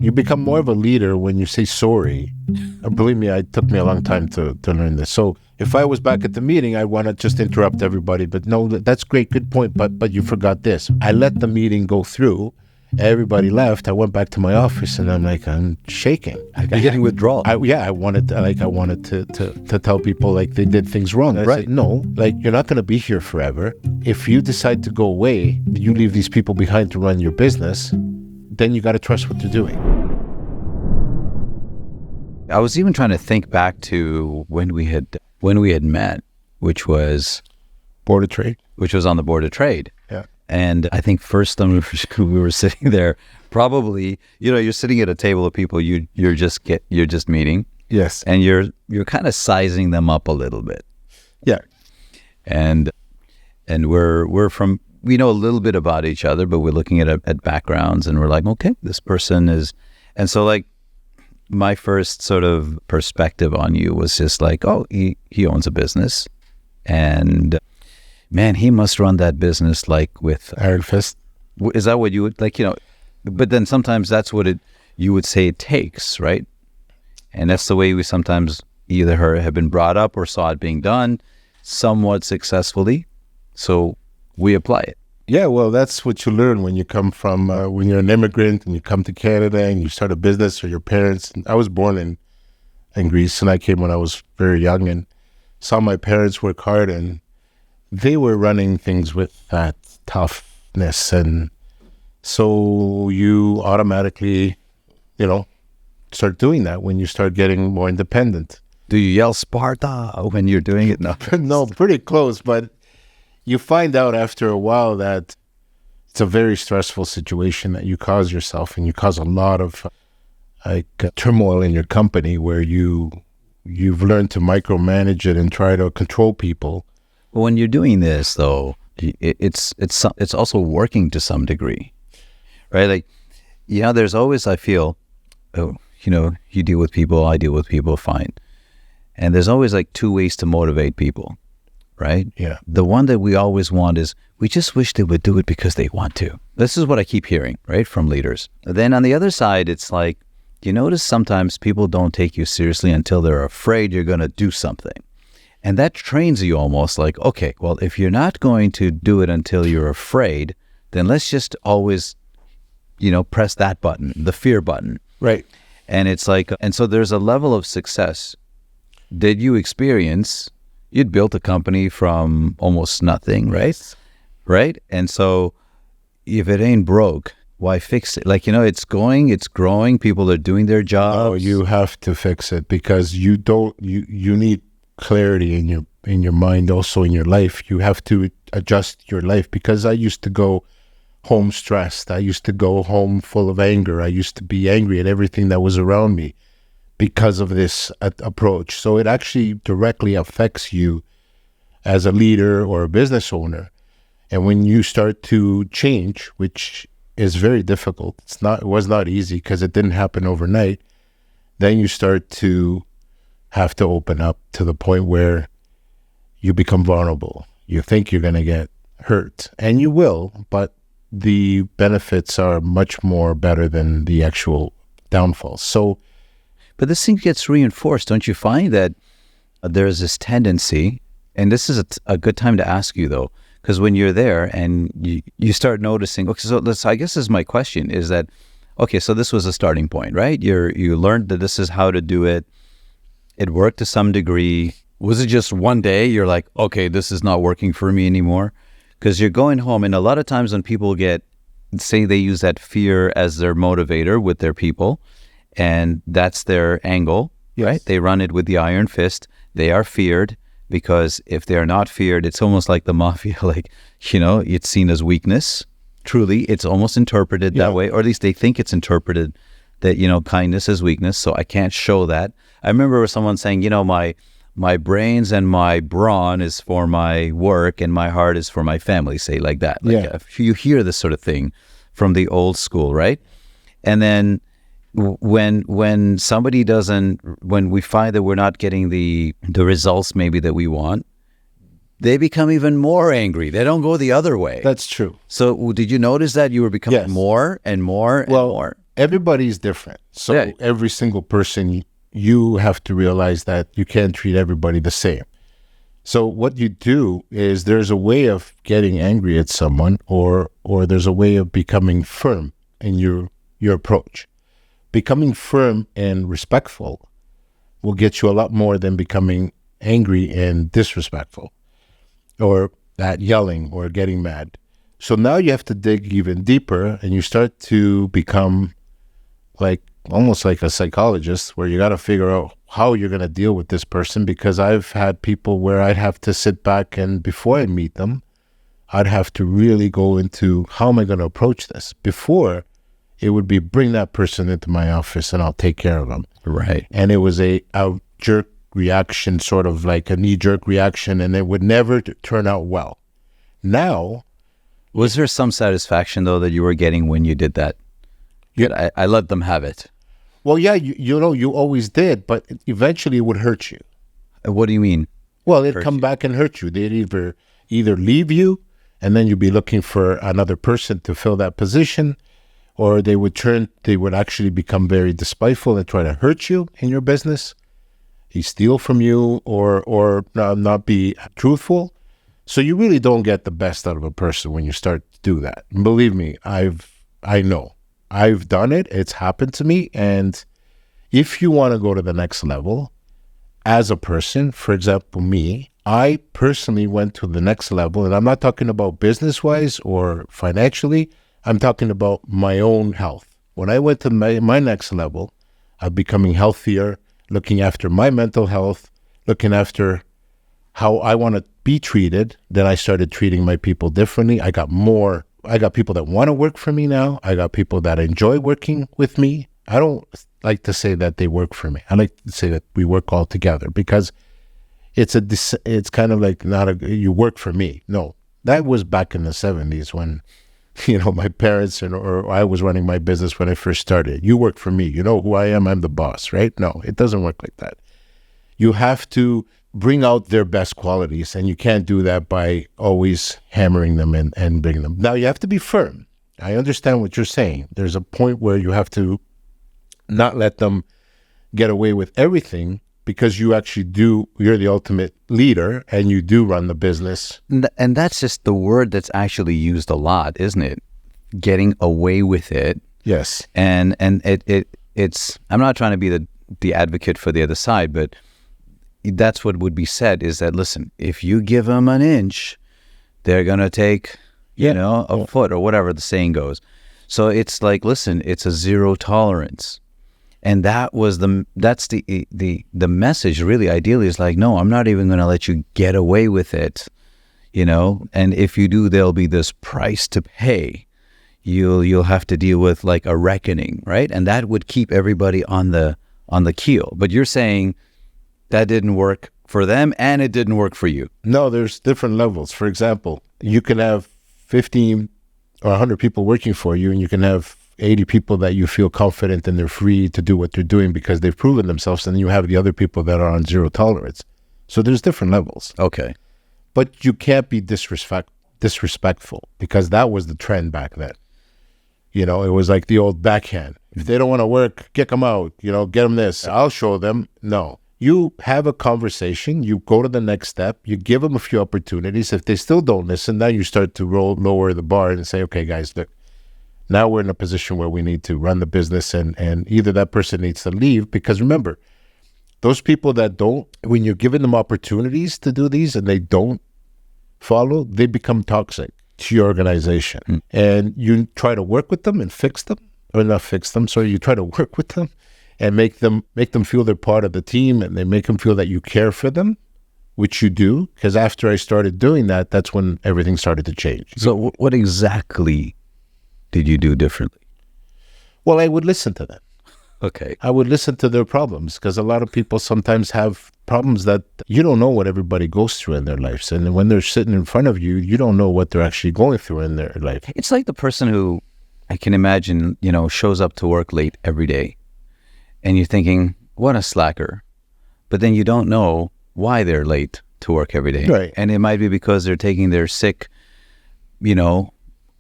You become more of a leader when you say sorry. Believe me, it took me a long time to learn this. So if I was back at the meeting, I want to just interrupt everybody. But no, that's great, good point. But you forgot this. I let the meeting go through. Everybody left. I went back to my office, and I'm shaking. You're getting withdrawal. I wanted to tell people like they did things wrong. I said, no, like you're not going to be here forever. If you decide to go away, you leave these people behind to run your business. Then you got to trust what they're doing. I was even trying to think back to when we had met, which was Board of Trade, which was on the Board of Trade. Yeah. And I think first time we were sitting there, probably, you're sitting at a table of people you're just meeting. Yes. And you're kind of sizing them up a little bit. Yeah. And we know a little bit about each other, but we're looking at backgrounds, and we're like, okay, this person is, and so like my first sort of perspective on you was just like, oh, he owns a business, and man, he must run that business like with iron fist. Is that what you would like? But then sometimes that's what you would say it takes, right? And that's the way we sometimes either have been brought up or saw it being done somewhat successfully. So we apply it. Yeah, well, that's what you learn when you come from, when you're an immigrant and you come to Canada and you start a business, or your parents. I was born in Greece, and I came when I was very young and saw my parents work hard, and they were running things with that toughness. And so you automatically, start doing that when you start getting more independent. Do you yell Sparta when you're doing it? No, no, pretty close, but you find out after a while that it's a very stressful situation that you cause yourself, and you cause a lot of turmoil in your company where you've learned to micromanage it and try to control people. Well, when you're doing this, though, it's also working to some degree, right? Like, there's always, I feel, you deal with people, I deal with people, fine. And there's always like two ways to motivate people, right? Yeah. The one that we always want is, we just wish they would do it because they want to. This is what I keep hearing, right, from leaders. Then on the other side, it's like, you notice sometimes people don't take you seriously until they're afraid you're going to do something. And that trains you almost like, okay, well, if you're not going to do it until you're afraid, then let's just always, press that button, the fear button. Right. And it's like, and so there's a level of success that you experience. You'd built a company from almost nothing, right? Right? And so if it ain't broke, why fix it? Like, it's going, it's growing, people are doing their jobs. Oh, you have to fix it, because you need clarity in your mind, also in your life. You have to adjust your life, because I used to go home stressed. I used to go home full of anger. I used to be angry at everything that was around me because of this approach. So it actually directly affects you as a leader or a business owner. And when you start to change, which is very difficult, it was not easy because it didn't happen overnight, then you start to have to open up to the point where you become vulnerable. You think you're going to get hurt, and you will, but the benefits are much more better than the actual downfalls. So, but this thing gets reinforced. Don't you find that there's this tendency, and this is a good time to ask you though, because when you're there and you start noticing, okay, so I guess this is my question, is that, okay, so this was a starting point, right? You learned that this is how to do it. It worked to some degree. Was it just one day you're like, okay, this is not working for me anymore? Because you're going home, and a lot of times when people say they use that fear as their motivator with their people, and that's their angle, yes, right? They run it with the iron fist. They are feared, because if they're not feared, it's almost like the mafia, like, it's seen as weakness. Truly, it's almost interpreted that way, or at least they think it's interpreted that, kindness is weakness, so I can't show that. I remember someone saying, my brains and my brawn is for my work and my heart is for my family, say like that. Like, if you hear this sort of thing from the old school, right? And then when we find that we're not getting the results maybe that we want, they become even more angry. They don't go the other way. That's true. So did you notice that you were becoming more and more and more? everybody's different. So Yeah. every single person, you have to realize that you can't treat everybody the same. So what you do is there's a way of getting angry at someone, or there's a way of becoming firm in your approach. Becoming firm and respectful will get you a lot more than becoming angry and disrespectful, or that yelling or getting mad. So now you have to dig even deeper, and you start to become like almost like a psychologist, where you got to figure out how you're going to deal with this person. Because I've had people where I'd have to sit back, and before I meet them, I'd have to really go into how am I going to approach this. Before, it would be bring that person into my office and I'll take care of them. Right. And it was a jerk reaction, sort of like a knee-jerk reaction, and it would never turn out well. Now, Was there some satisfaction, though, that you were getting when you did that? Yeah. I let them have it. well, yeah, you know, you always did, but eventually it would hurt you. What do you mean? Well, it'd Hurt come you. back and hurt you. They'd either leave you, and then you'd be looking for another person to fill that position, or they would actually become very despiteful and try to hurt you in your business. He steal from you, or not be truthful. So you really don't get the best out of a person when you start to do that. And believe me, I know. I've done it. It's happened to me. And if you want to go to the next level as a person, for example, me, I personally went to the next level, and I'm not talking about business-wise or financially. I'm talking about my own health. When I went to my next level of becoming healthier, looking after my mental health, looking after how I want to be treated, then I started treating my people differently. I got people that want to work for me now. I got people that enjoy working with me. I don't like to say that they work for me. I like to say that we work all together, because it's kind of like you work for me. No, that was back in the 70s when, my parents or I was running my business when I first started. You work for me. You know who I am. I'm the boss, right? No, it doesn't work like that. You have to bring out their best qualities, and you can't do that by always hammering them and bringing them. Now, you have to be firm. I understand what you're saying. There's a point where you have to not let them get away with everything, because you're the ultimate leader, and you do run the business. And that's just the word that's actually used a lot, isn't it? Getting away with it. Yes. And it's, I'm not trying to be the advocate for the other side, but that's what would be said, is that, listen, if you give them an inch, they're going to take, a foot, or whatever the saying goes. So it's like, listen, it's a zero tolerance. And that's the message, really. Ideally, is like, no, I'm not even going to let you get away with it, and if you do, there'll be this price to pay. You'll have to deal with like a reckoning, right? And that would keep everybody on the keel. But you're saying that didn't work for them, and it didn't work for you. No, there's different levels. For example, you can have 15 or 100 people working for you, and you can have 80 people that you feel confident and they're free to do what they're doing because they've proven themselves, and then you have the other people that are on zero tolerance. So there's different levels. Okay. But you can't be disrespectful, because that was the trend back then. It was like the old backhand. If they don't want to work, kick them out, get them this. I'll show them. No. You have a conversation, you go to the next step, you give them a few opportunities. If they still don't listen, then you start to lower the bar and say, okay, guys, look, now we're in a position where we need to run the business, and either that person needs to leave, because remember, those people that don't, when you're giving them opportunities to do these and they don't follow, they become toxic to your organization. And you try to work with them and fix them, or not fix them, sorry, you try to work with them and make them feel they're part of the team, and they make them feel that you care for them, which you do. Because after I started doing that, that's when everything started to change. So what exactly did you do differently? Well, I would listen to them. Okay. I would listen to their problems, because a lot of people sometimes have problems that you don't know what everybody goes through in their lives. And when they're sitting in front of you, you don't know what they're actually going through in their life. It's like the person who, I can imagine, shows up to work late every day. And you're thinking, what a slacker. But then you don't know why they're late to work every day. Right. And it might be because they're taking their sick,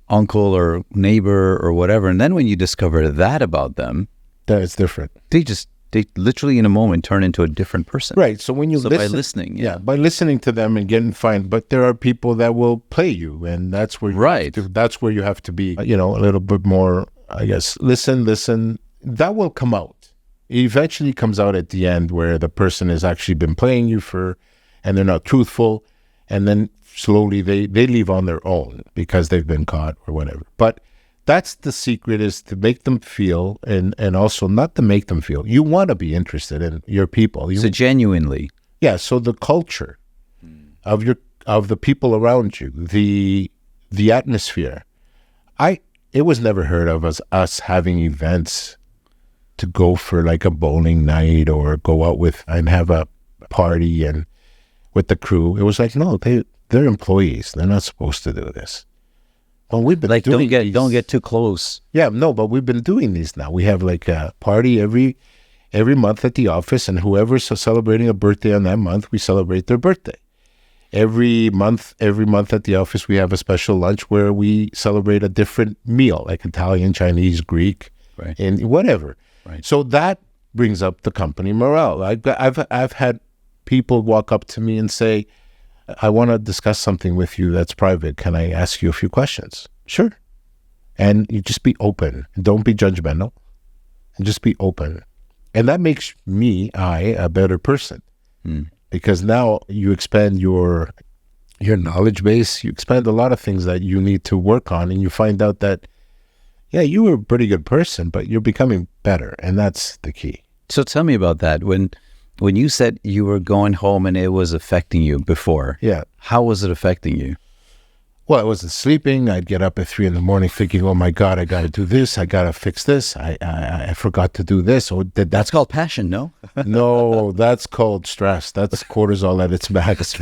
uncle or neighbor or whatever. And then when you discover that about them, that is different. They literally in a moment turn into a different person. Right. So when you by listening, by listening to them and getting fine, but there are people that will play you, and that's where that's where you have to be, a little bit more, I guess, listen. That will come out. It eventually comes out at the end where the person has actually been playing you and they're not truthful, and then slowly they leave on their own because they've been caught or whatever. But that's the secret, is to make them feel, and also not to make them feel. You want to be interested in your people. So genuinely. Yeah. So the culture of the people around you, the atmosphere. It was never heard of as us having events to go for like a bowling night or go out and have a party and with the crew. It was like, no, they're employees. They're not supposed to do this. Well, we've been doing don't get too close. Yeah, no, but we've been doing these now. We have like a party every month at the office, and whoever's celebrating a birthday on that month, we celebrate their birthday. Every month at the office, we have a special lunch where we celebrate a different meal, like Italian, Chinese, Greek, right, and whatever. Right. So that brings up the company morale. I've had people walk up to me and say, I want to discuss something with you that's private. Can I ask you a few questions? Sure. And you just be open. Don't be judgmental. And just be open. And that makes I a better person. Because now you expand your knowledge base. You expand a lot of things that you need to work on. And you find out that, yeah, you were a pretty good person, but you're becoming better. And that's the key. So tell me about that. When you said you were going home and it was affecting you before, how was it affecting you? Well, I wasn't sleeping. I'd get up at 3 a.m. thinking, oh my God, I got to do this. I got to fix this. I forgot to do this. Or that's called passion, no? No, that's called stress. That's cortisol at its max.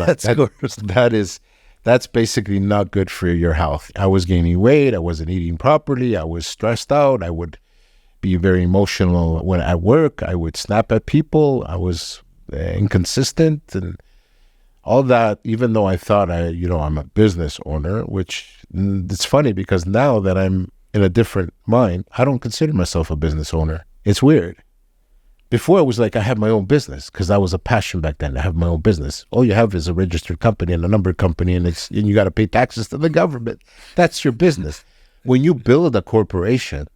That's basically not good for your health. I was gaining weight. I wasn't eating properly. I was stressed out. I would be very emotional when at work. I would snap at people. I was inconsistent and all that, even though I thought I'm a business owner, which it's funny because now that I'm in a different mind, I don't consider myself a business owner. It's weird. Before it was like I have my own business because that was a passion back then. I have my own business. All you have is a registered company and a numbered company, and you got to pay taxes to the government. That's your business. When you build a corporation,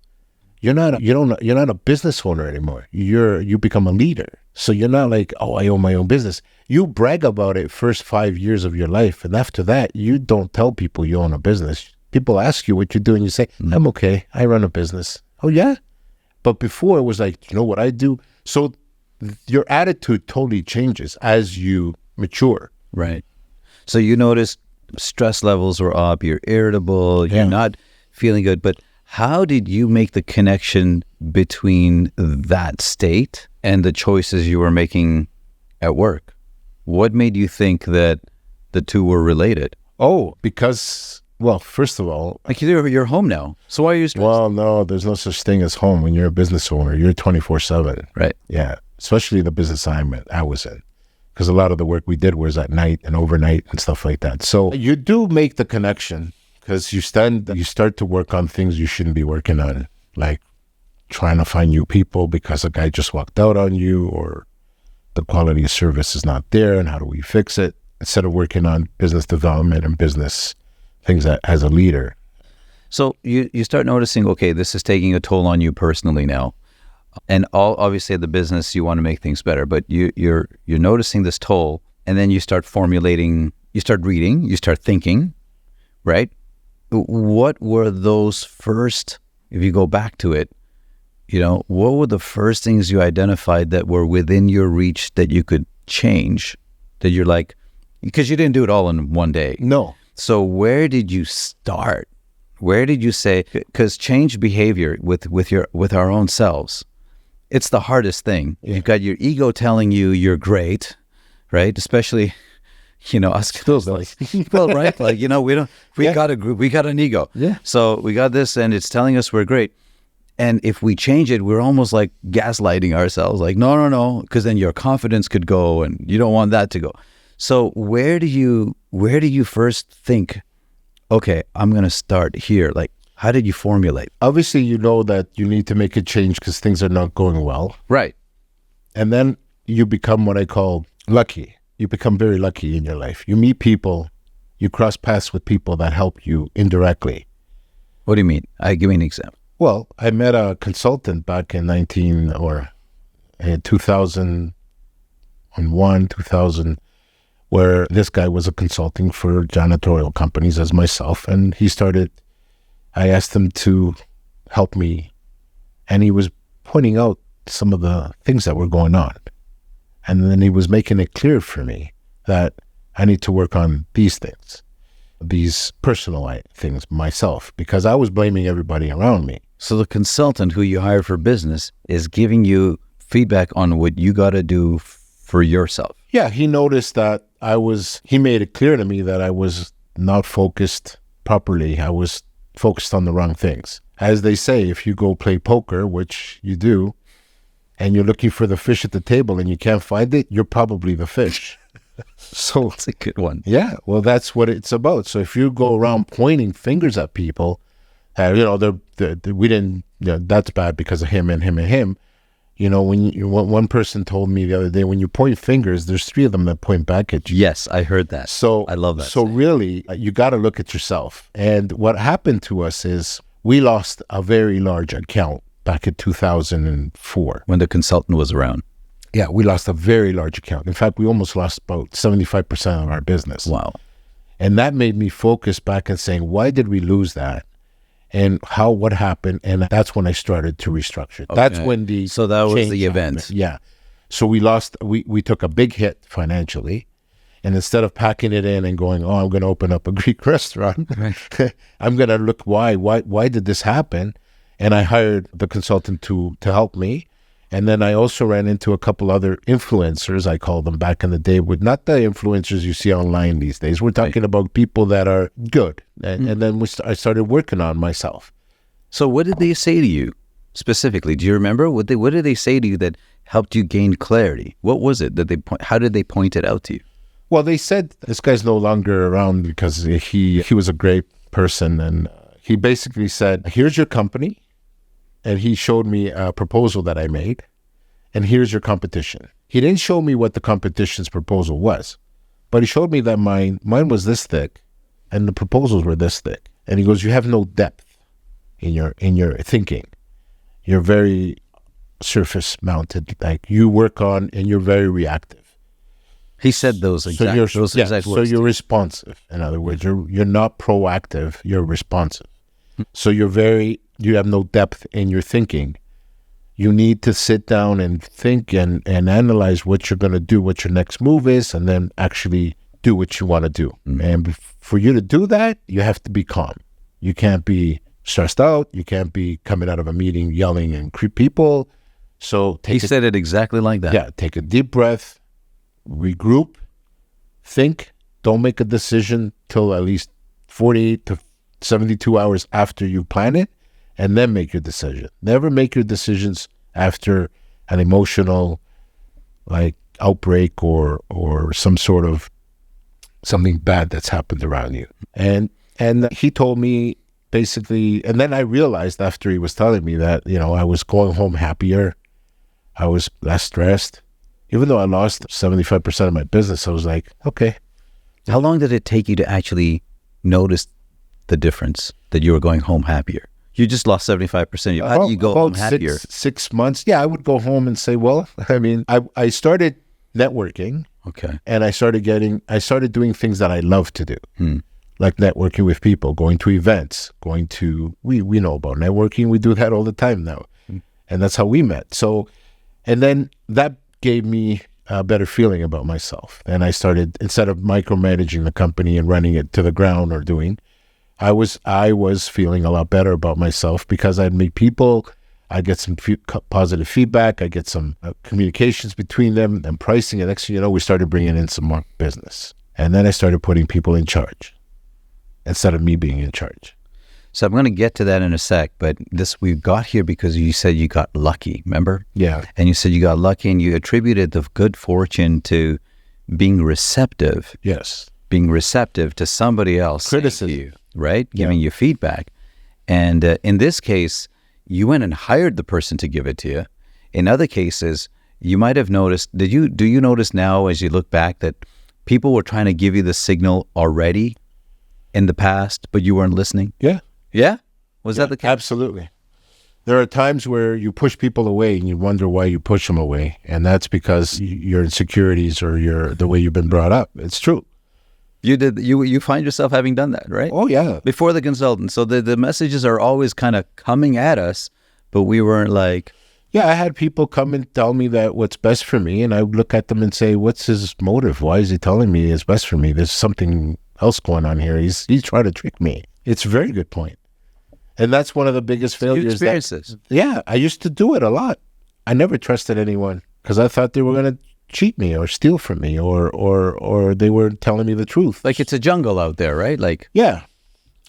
you're not a business owner anymore. You become a leader. So you're not like, oh, I own my own business. You brag about it first 5 years of your life, and after that, you don't tell people you own a business. People ask you what you do, and you say, I'm okay. I run a business. Oh yeah, but before it was like, you know what I do. So your attitude totally changes as you mature. Right. So you notice stress levels were up. You're irritable. You're not feeling good, but how did you make the connection between that state and the choices you were making at work? What made you think that the two were related? Oh, because, well, first of all... Like you're home now, so why are you stressed? Well, no, there's no such thing as home. When you're a business owner, you're 24/7. Right. Yeah, especially the business I was in. Because a lot of the work we did was at night and overnight and stuff like that. So you do make the connection. Because you start to work on things you shouldn't be working on, like trying to find new people because a guy just walked out on you, or the quality of service is not there, and how do we fix it? Instead of working on business development and business things as a leader. So you start noticing, okay, this is taking a toll on you personally now, and obviously the business you want to make things better, but you're noticing this toll, and then you start formulating, you start reading, you start thinking, right? What were those first, if you go back to it, what were the first things you identified that were within your reach that you could change, that you're like, because you didn't do it all in one day. No. So where did you start? Where did you say, because change behavior with our own selves, it's the hardest thing. Yeah. You've got your ego telling you you're great, right? Especially... us still like, well, right? Like, we got a group, we got an ego. Yeah. So we got this and it's telling us we're great. And if we change it, we're almost like gaslighting ourselves. Like, no, because then your confidence could go and you don't want that to go. So where do you first think, okay, I'm going to start here. Like, how did you formulate? Obviously, you know that you need to make a change because things are not going well. Right. And then you become what I call lucky. You become very lucky in your life. You meet people, you cross paths with people that help you indirectly. What do you mean? Give me an example. Well, I met a consultant back in 2001, 2000, where this guy was a consulting for janitorial companies as myself. And I asked him to help me. And he was pointing out some of the things that were going on. And then he was making it clear for me that I need to work on these things, these personal things myself, because I was blaming everybody around me. So the consultant who you hired for business is giving you feedback on what you got to do for yourself. Yeah, he noticed that he made it clear to me that I was not focused properly. I was focused on the wrong things. As they say, if you go play poker, which you do, and you're looking for the fish at the table and you can't find it, you're probably the fish. So That's a good one. Yeah, well, that's what it's about. So if you go around pointing fingers at people, we didn't, that's bad because of him and him and him. One person told me the other day, when you point fingers, there's 3 of them that point back at you. Yes, I heard that. So I love that. So really, you got to look at yourself. And what happened to us is we lost a very large account back in 2004. When the consultant was around. Yeah, we lost a very large account. In fact, we almost lost about 75% of our business. Wow. And that made me focus back and saying, why did we lose that? And what happened? And that's when I started to restructure. Okay. That's when So that was the event. Happened. Yeah. So we took a big hit financially. And instead of packing it in and going, oh, I'm going to open up a Greek restaurant, right. I'm going to look why did this happen? And I hired the consultant to help me. And then I also ran into a couple other influencers, I call them back in the day, with not the influencers you see online these days. We're talking about people that are good. And then I started working on myself. So what did they say to you specifically? Do you remember? What did they say to you that helped you gain clarity? What was it that how did they point it out to you? Well, they said this guy's no longer around because he was a great person. And he basically said, here's your company. And he showed me a proposal that I made, and here's your competition. He didn't show me what the competition's proposal was, but he showed me that mine was this thick, and the proposals were this thick. And he goes, you have no depth in your thinking. You're very surface mounted, like you work on, and you're very reactive. He said those exact words. So you're responsive. In other words, you're not proactive, you're responsive. So you have no depth in your thinking. You need to sit down and think and analyze what you're going to do, what your next move is, and then actually do what you want to do. Mm-hmm. And for you to do that, you have to be calm. You can't be stressed out. You can't be coming out of a meeting yelling and creep people. So he said it exactly like that. Yeah, take a deep breath, regroup, think. Don't make a decision till at least 48 to 72 hours after you plan it, and then make your decision. Never make your decisions after an emotional outbreak or some sort of something bad that's happened around you. And he told me basically, and then I realized after he was telling me that, I was going home happier. I was less stressed. Even though I lost 75% of my business, I was like, okay. How long did it take you to actually notice the difference that you were going home happier? You just lost 75%. How do you go home happier? 6 months. Yeah, I would go home and say, well, I started networking. Okay. And I started doing things that I love to do. Like networking with people, going to events, we know about networking. We do that all the time now. And that's how we met. So, and then that gave me a better feeling about myself. And I started, instead of micromanaging the company and running it to the ground or I was feeling a lot better about myself because I'd meet people, I'd get some positive feedback, I'd get some communications between them and pricing. And next thing you know, we started bringing in some more business. And then I started putting people in charge instead of me being in charge. So I'm going to get to that in a sec, but we got here because you said you got lucky, remember? Yeah. And you said you got lucky and you attributed the good fortune to being receptive. Yes. Being receptive to somebody else. Criticism. right? Giving you feedback. And in this case, you went and hired the person to give it to you. In other cases, you might have noticed, do you notice now as you look back that people were trying to give you the signal already in the past, but you weren't listening? Yeah. Yeah? Was that the case? Absolutely. There are times where you push people away and you wonder why you push them away. And that's because your insecurities or the way you've been brought up. It's true. You find yourself having done that, right? Oh, yeah. Before the consultant. So the messages are always kind of coming at us, but we weren't like... Yeah, I had people come and tell me that what's best for me, and I would look at them and say, what's his motive? Why is he telling me it's best for me? There's something else going on here. He's trying to trick me. It's a very good point. And that's one of the biggest failures. You experienced this. Yeah, I used to do it a lot. I never trusted anyone because I thought they were going to cheat me or steal from me or they were telling me the truth. Like it's a jungle out there, right? Like, yeah.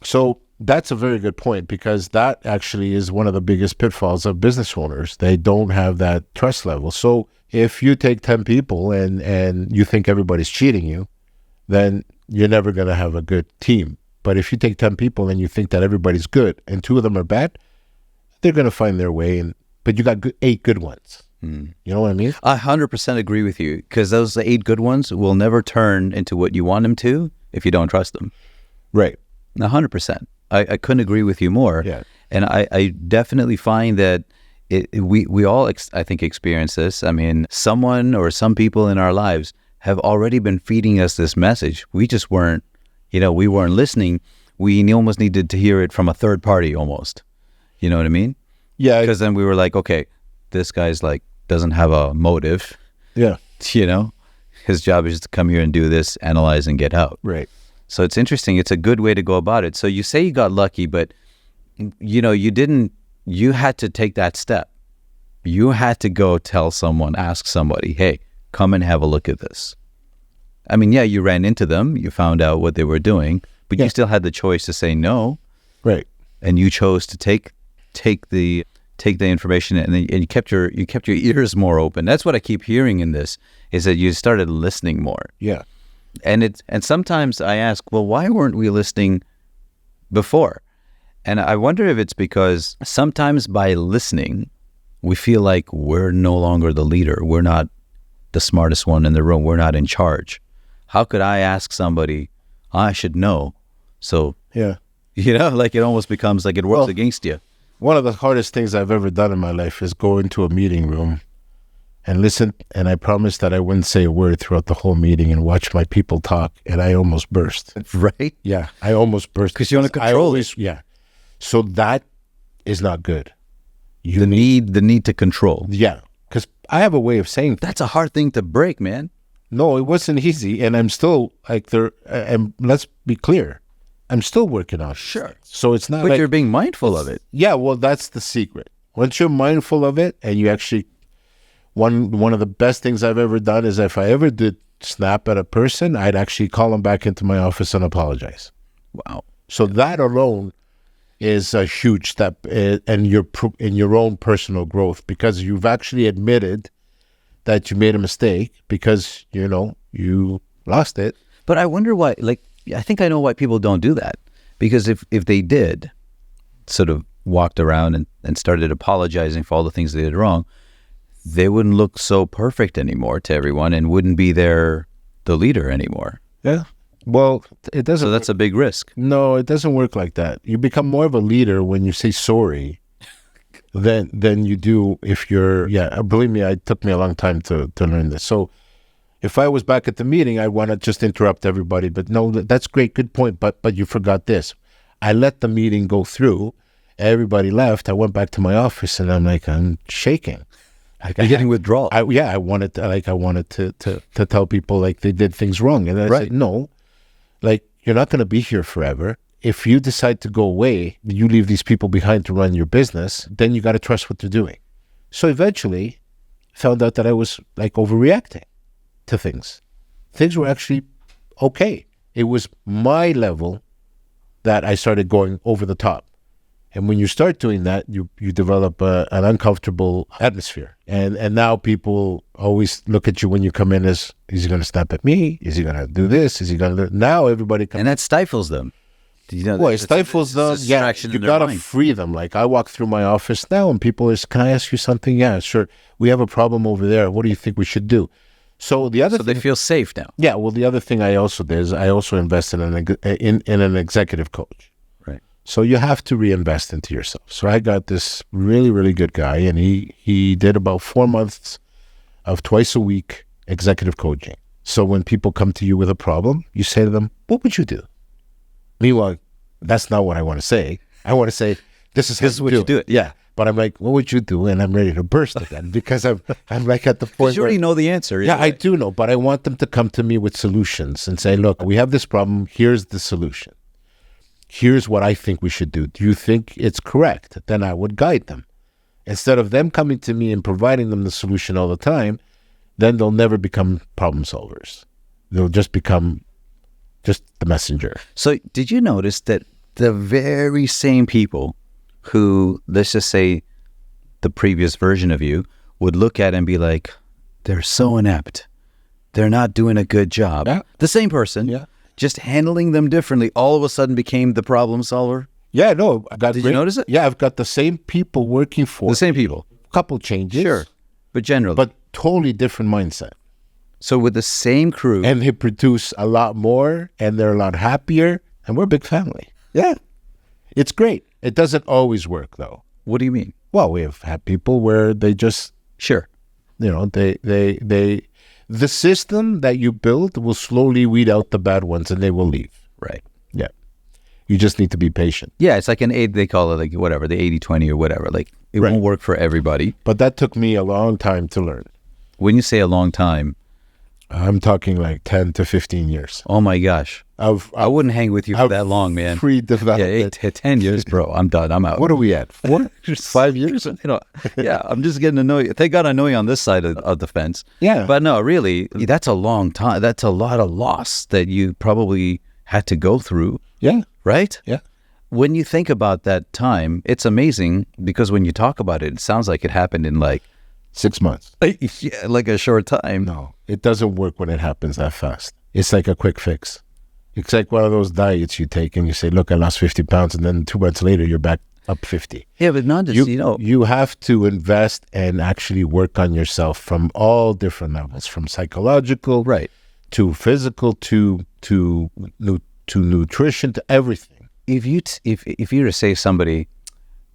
So that's a very good point because that actually is one of the biggest pitfalls of business owners. They don't have that trust level. So if you take 10 people and you think everybody's cheating you, then you're never going to have a good team. But if you take 10 people and you think that everybody's good and 2 of them are bad, they're going to find their way. But you got 8 good ones. You know what I mean? I 100% agree with you because those 8 good ones will never turn into what you want them to if you don't trust them. Right. 100%. I couldn't agree with you more. Yeah. And I definitely find that we all, I think, experience this. I mean, someone or some people in our lives have already been feeding us this message. We just weren't, we weren't listening. We almost needed to hear it from a third party almost. You know what I mean? Yeah. Because then we were like, okay, this guy's like, doesn't have a motive. Yeah. His job is just to come here and do this, analyze and get out. Right. So it's interesting. It's a good way to go about it. So you say you got lucky, but you didn't, you had to take that step. You had to go tell someone, ask somebody, hey, come and have a look at this. I mean, yeah, you ran into them, you found out what they were doing, but you still had the choice to say no. Right. And you chose to take the information and you kept your ears more open. That's what I keep hearing in this, is that you started listening more. Yeah. And sometimes I ask, well, why weren't we listening before? And I wonder if it's because sometimes by listening, we feel like we're no longer the leader. We're not the smartest one in the room. We're not in charge. How could I ask somebody, I should know? So, yeah, like it almost becomes like it works against you. One of the hardest things I've ever done in my life is go into a meeting room and listen, and I promised that I wouldn't say a word throughout the whole meeting and watch my people talk, and I almost burst. Right? Yeah, I almost burst. Because you want to control it. Yeah. So that is not good. The need to control. Yeah, because I have a way of saying things. That's a hard thing to break, man. No, it wasn't easy, and I'm still like there. And let's be clear, I'm still working on it. Sure. So it's not. But like, you're being mindful of it. Yeah, well, that's the secret. Once you're mindful of it, and you actually, one of the best things I've ever done is if I ever did snap at a person, I'd actually call them back into my office and apologize. Wow. So that alone is a huge step in your own personal growth, because you've actually admitted that you made a mistake because, you lost it. But I wonder why, I think I know why people don't do that. Because if they did sort of walked around and started apologizing for all the things they did wrong, they wouldn't look so perfect anymore to everyone and wouldn't be the leader anymore. Yeah. Well, it doesn't. So that's a big risk. No, it doesn't work like that. You become more of a leader when you say sorry than you do if you're, believe me, it took me a long time to learn this. So if I was back at the meeting, I want to just interrupt everybody. But no, that's great. Good point. But you forgot this. I let the meeting go through. Everybody left. I went back to my office and I'm shaking. You're getting withdrawal. I wanted to tell people like they did things wrong. And I said, no, you're not going to be here forever. If you decide to go away, you leave these people behind to run your business, then you got to trust what they're doing. So eventually found out that I was overreacting to things. Things were actually okay. It was my level that I started going over the top. And when you start doing that, you develop an uncomfortable atmosphere. And now people always look at you when you come in as, is he going to snap at me? Is he going to do this? Is he going to do... Now everybody comes... And that stifles them. You know, Well, it stifles them. it's a Yeah, distraction you in their gotta mind. free them. Like I walk through my office now, and people is, "Can I ask you something?" Yeah, sure. We have a problem over there. What do you think we should do? So the other So they thing, feel safe now. yeah. Well, the other thing I also did is I also invested in an executive coach. Right. So you have to reinvest into yourself. So I got this really, really good guy, and he did about 4 months of twice a week executive coaching. So when people come to you with a problem, you say to them, "What would you do?" Meanwhile, that's not what I want to say. I want to say, "This is What you do it. Yeah. But I'm like, "What would you do?" And I'm ready to burst again because I'm like at the point Because you where already know the answer. yeah, I do know, but I want them to come to me with solutions and say, "Look, we have this problem. Here's the solution. Here's what I think we should do. Do you think it's correct?" Then I would guide them. Instead of them coming to me and providing them the solution all the time, then they'll never become problem solvers. They'll just become just the messenger. So did you notice that the very same people who, let's just say, the previous version of you would look at and be like, they're so inept. They're not doing a good job. Yeah. The same person, Yeah. just handling them differently, all of a sudden became the problem solver? Yeah, no, I got Did you notice it? Yeah, I've got the same people working for The same people. a couple changes. Sure. But generally. But totally different mindset. So with the same crew. And they produce a lot more and they're a lot happier and we're a big family. Yeah. It's great. It doesn't always work though. What do you mean? Well, we have had people where they just, Sure. you know, the system that you build will slowly weed out the bad ones and they will leave. Right. Yeah. You just need to be patient. Yeah, it's like they call it like whatever, the 80-20 or whatever. Like it Right. won't work for everybody. But that took me a long time to learn. When you say a long time, I'm talking like 10 to 15 years. oh my gosh. I wouldn't hang with you for that long, man. Yeah, Pre-development. 10 years, bro. I'm done. I'm out. What are we at? 4? 5 years? You know, yeah, I'm just getting to know you. Thank God I know you on this side of the fence. Yeah. But no, really, that's a long time. That's a lot of loss that you probably had to go through, Yeah. right? Yeah. When you think about that time, it's amazing because when you talk about it, it sounds like it happened in like 6 months. yeah, like a short time. No, it doesn't work when it happens that fast. It's like a quick fix. It's like one of those diets you take and you say, "Look, I lost 50 pounds," and then 2 months later you're back up 50. Yeah, but not just, You have to invest and actually work on yourself from all different levels, from psychological, right, to physical, to nutrition, to everything. if you were to say to somebody,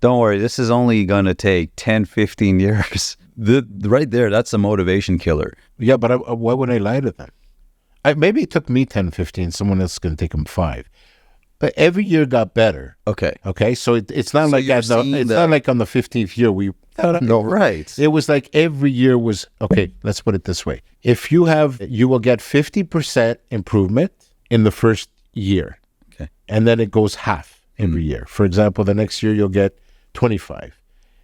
don't worry, this is only going to take 10, 15 years, right there, that's a motivation killer. Yeah, but why would I lie to them? Maybe it took me 10, 15. Someone else is going to take them 5. But every year got better. Okay. So it's not So like you're it's not like on the 15th year no, right. It was like every year was okay. Let's put it this way: if you will get 50% improvement in the first year, Okay. and then it goes half every year. For example, the next year you'll get 25.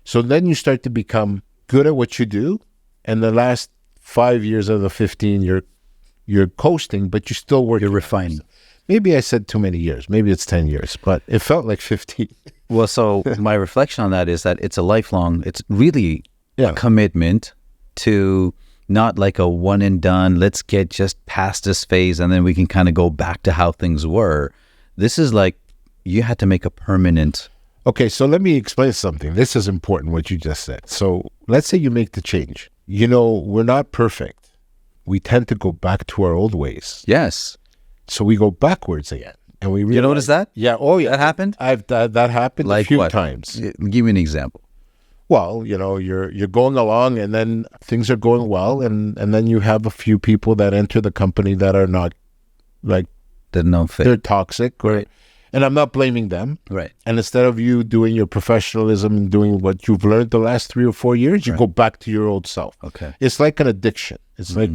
So then you start to become good at what you do, and the last 5 years of the 15, you're coasting, but you're still working. You're refining. Maybe I said too many years. Maybe it's 10 years, but it felt like 15. Well, so my reflection on that is that it's a lifelong, it's really a commitment to not like a one and done, let's get just past this phase and then we can kind of go back to how things were. This is like, you had to make a permanent. Okay, so let me explain something. This is important, what you just said. So let's say you make the change. You know, we're not perfect. We tend to go back to our old ways. Yes. So we go backwards again. And we You notice that? Yeah. Oh, yeah. That happened? That happened Like a few what? times. Give me an example. Well, you know, you're going along and then things are going well and then you have a few people that enter the company that are not like Didn't know fit. they're toxic or and I'm not blaming them. Right. And instead of you doing your professionalism and doing what you've learned the last 3 or 4 years, you go back to your old self. Okay. It's like an addiction. It's like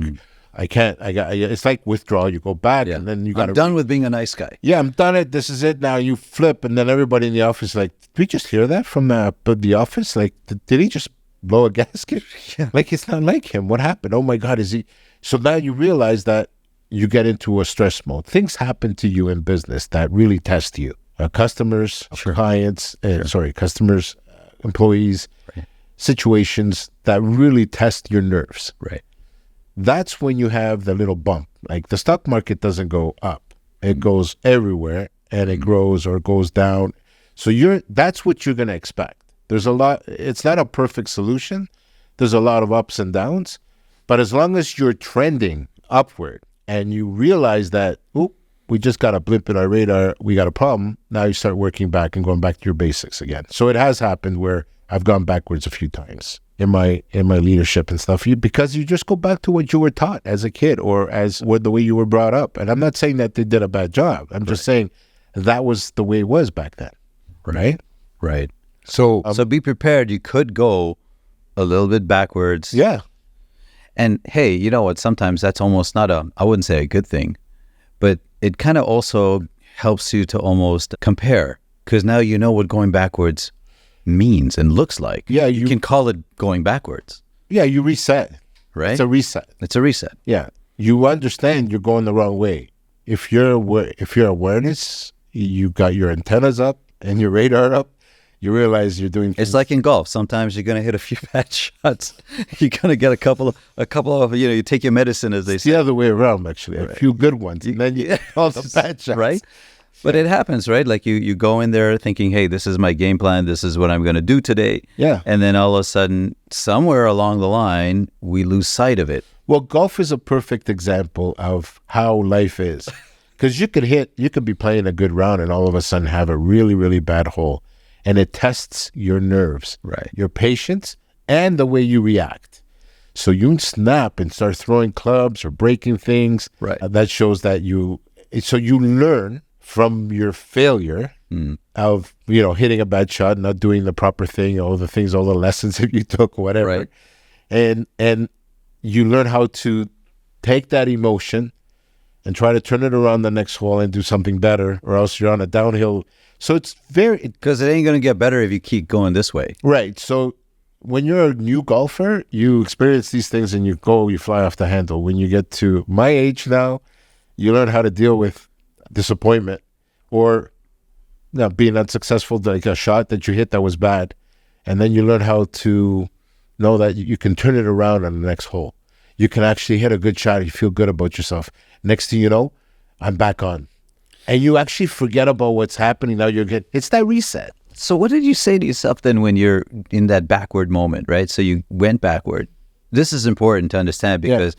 it's like withdrawal. You go back and then you got I'm done with being a nice guy. Yeah, I'm done it. This is it. Now you flip, and then everybody in the office is like, did we just hear that from the office? Like, did he just blow a gasket? Yeah. Like, it's not like him. What happened? Oh my God, is he? So now you realize that you get into a stress mode. Things happen to you in business that really test you. Customers, clients, customers, employees, situations that really test your nerves. Right. That's when you have the little bump. Like the stock market doesn't go up. It goes everywhere and it grows or goes down. So that's what you're going to expect. There's a lot. It's not a perfect solution. There's a lot of ups and downs, but as long as you're trending upward and you realize that, we just got a blip in our radar, we got a problem. Now you start working back and going back to your basics again. So it has happened where I've gone backwards a few times in my leadership and stuff, because you just go back to what you were taught as a kid or the way you were brought up. And I'm not saying that they did a bad job. I'm just saying that was the way it was back then. Right? Right. So be prepared. You could go a little bit backwards. Yeah. And hey, you know what? Sometimes that's almost not I wouldn't say a good thing, but it kind of also helps you to almost compare, because now you know what going backwards means and looks like. Yeah. You can call it going backwards. Yeah. You reset. Right? It's a reset. It's a reset. Yeah. You understand you're going the wrong way. If your awareness, you got your antennas up and your radar up, you realize you're doing things. It's like in golf. Sometimes you're going to hit a few bad shots. You're going to get a couple of, you take your medicine, as they it's say. the other way around, actually. A few good ones. And then you get all the bad shots. Right? But it happens, right? Like you go in there thinking, hey, this is my game plan. This is what I'm going to do today. Yeah. And then all of a sudden, somewhere along the line, we lose sight of it. Well, golf is a perfect example of how life is. Because you could be playing a good round and all of a sudden have a really, really bad hole. And it tests your nerves, right? Your patience and the way you react. So you snap and start throwing clubs or breaking things. Right. That shows that you learn from your failure of, hitting a bad shot, not doing the proper thing, all the lessons that you took, whatever. Right. And you learn how to take that emotion and try to turn it around the next hole and do something better, or else you're on a downhill. So it's because it ain't going to get better if you keep going this way. Right. So when you're a new golfer, you experience these things and you fly off the handle. When you get to my age now, you learn how to deal with disappointment or being unsuccessful, like a shot that you hit that was bad. And then you learn how to know that you can turn it around on the next hole. You can actually hit a good shot. You feel good about yourself. Next thing you know, I'm back on. And you actually forget about what's happening. Now you're good. It's that reset. So what did you say to yourself then when you're in that backward moment, right? So you went backward. This is important to understand because,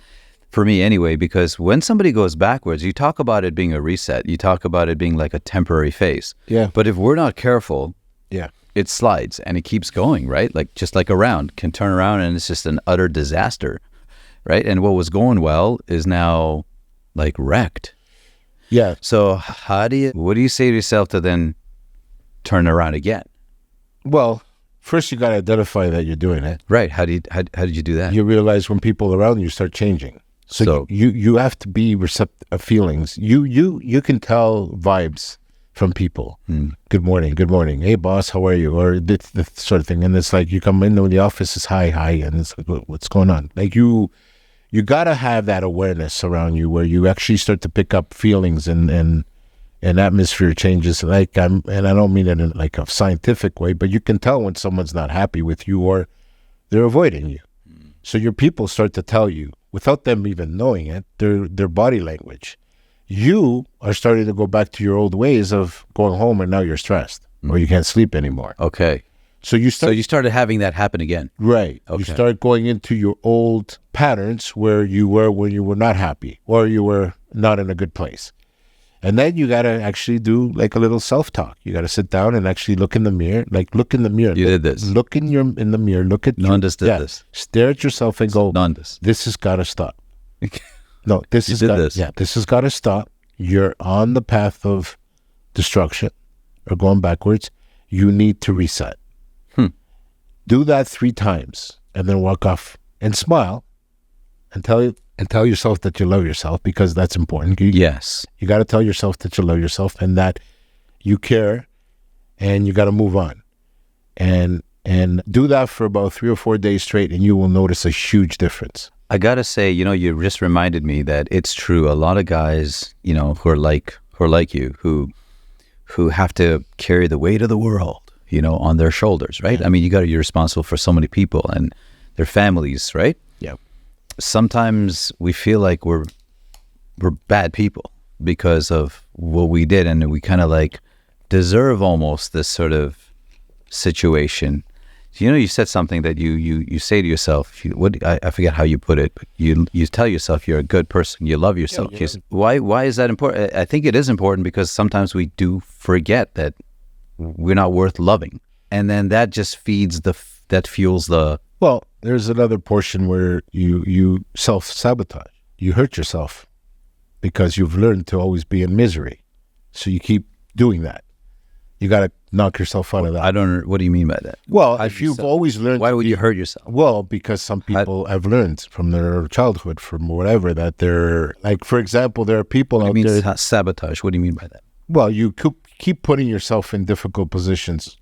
for me anyway, because when somebody goes backwards, you talk about it being a reset. You talk about it being like a temporary phase. Yeah. But if we're not careful, it slides and it keeps going, right? Like just like a round can turn around and it's just an utter disaster, right? And what was going well is now like wrecked. Yeah. So what do you say to yourself to then turn around again? Well, first you got to identify that you're doing it. Right. How did you do that? You realize when people around you start changing. So you have to be receptive of feelings. You can tell vibes from people. Good morning. Hey boss, how are you? Or this sort of thing. And it's like you come into the office, it's hi, and it's like, what's going on? Like you got to have that awareness around you where you actually start to pick up feelings and atmosphere changes. Like and I don't mean it in like a scientific way, but you can tell when someone's not happy with you or they're avoiding you. So your people start to tell you without them even knowing it, their body language. You are starting to go back to your old ways of going home and now you're stressed or you can't sleep anymore. Okay. So you started having that happen again. Right. Okay. You start going into your old patterns where you were when you were not happy or you were not in a good place. And then you got to actually do like a little self-talk. You got to sit down and actually look in the mirror. Like look in the mirror. You did this. Look in the mirror. Look at Nondas did this. Stare at yourself and go, Nondas. This has got to stop. No, this has got to stop. You're on the path of destruction or going backwards. You need to reset. Do that 3 times and then walk off and smile and tell yourself that you love yourself, because that's important. Yes. You got to tell yourself that you love yourself and that you care and you got to move on. And do that for about 3 or 4 days straight and you will notice a huge difference. I got to say, you just reminded me that it's true. A lot of guys, who are like you, who have to carry the weight of the world, on their shoulders, right? Yeah. I mean, you're responsible for so many people and their families, right? Yeah. Sometimes we feel like we're bad people because of what we did, and we kind of like deserve almost this sort of situation. You know, you said something that you say to yourself. I forget how you put it, but you tell yourself you're a good person. You love yourself. Yeah. Why is that important? I think it is important because sometimes we do forget that we're not worth loving, and then that just fuels the. Well, there's another portion where you self-sabotage. You hurt yourself because you've learned to always be in misery. So you keep doing that. You got to knock yourself out of that. I don't. What do you mean by that? Well, if you've always learned... Why would you hurt yourself? Well, because some people have learned from their childhood, from whatever, that they're... Like, for example, there are people out there... Sabotage? What do you mean by that? Well, you keep putting yourself in difficult positions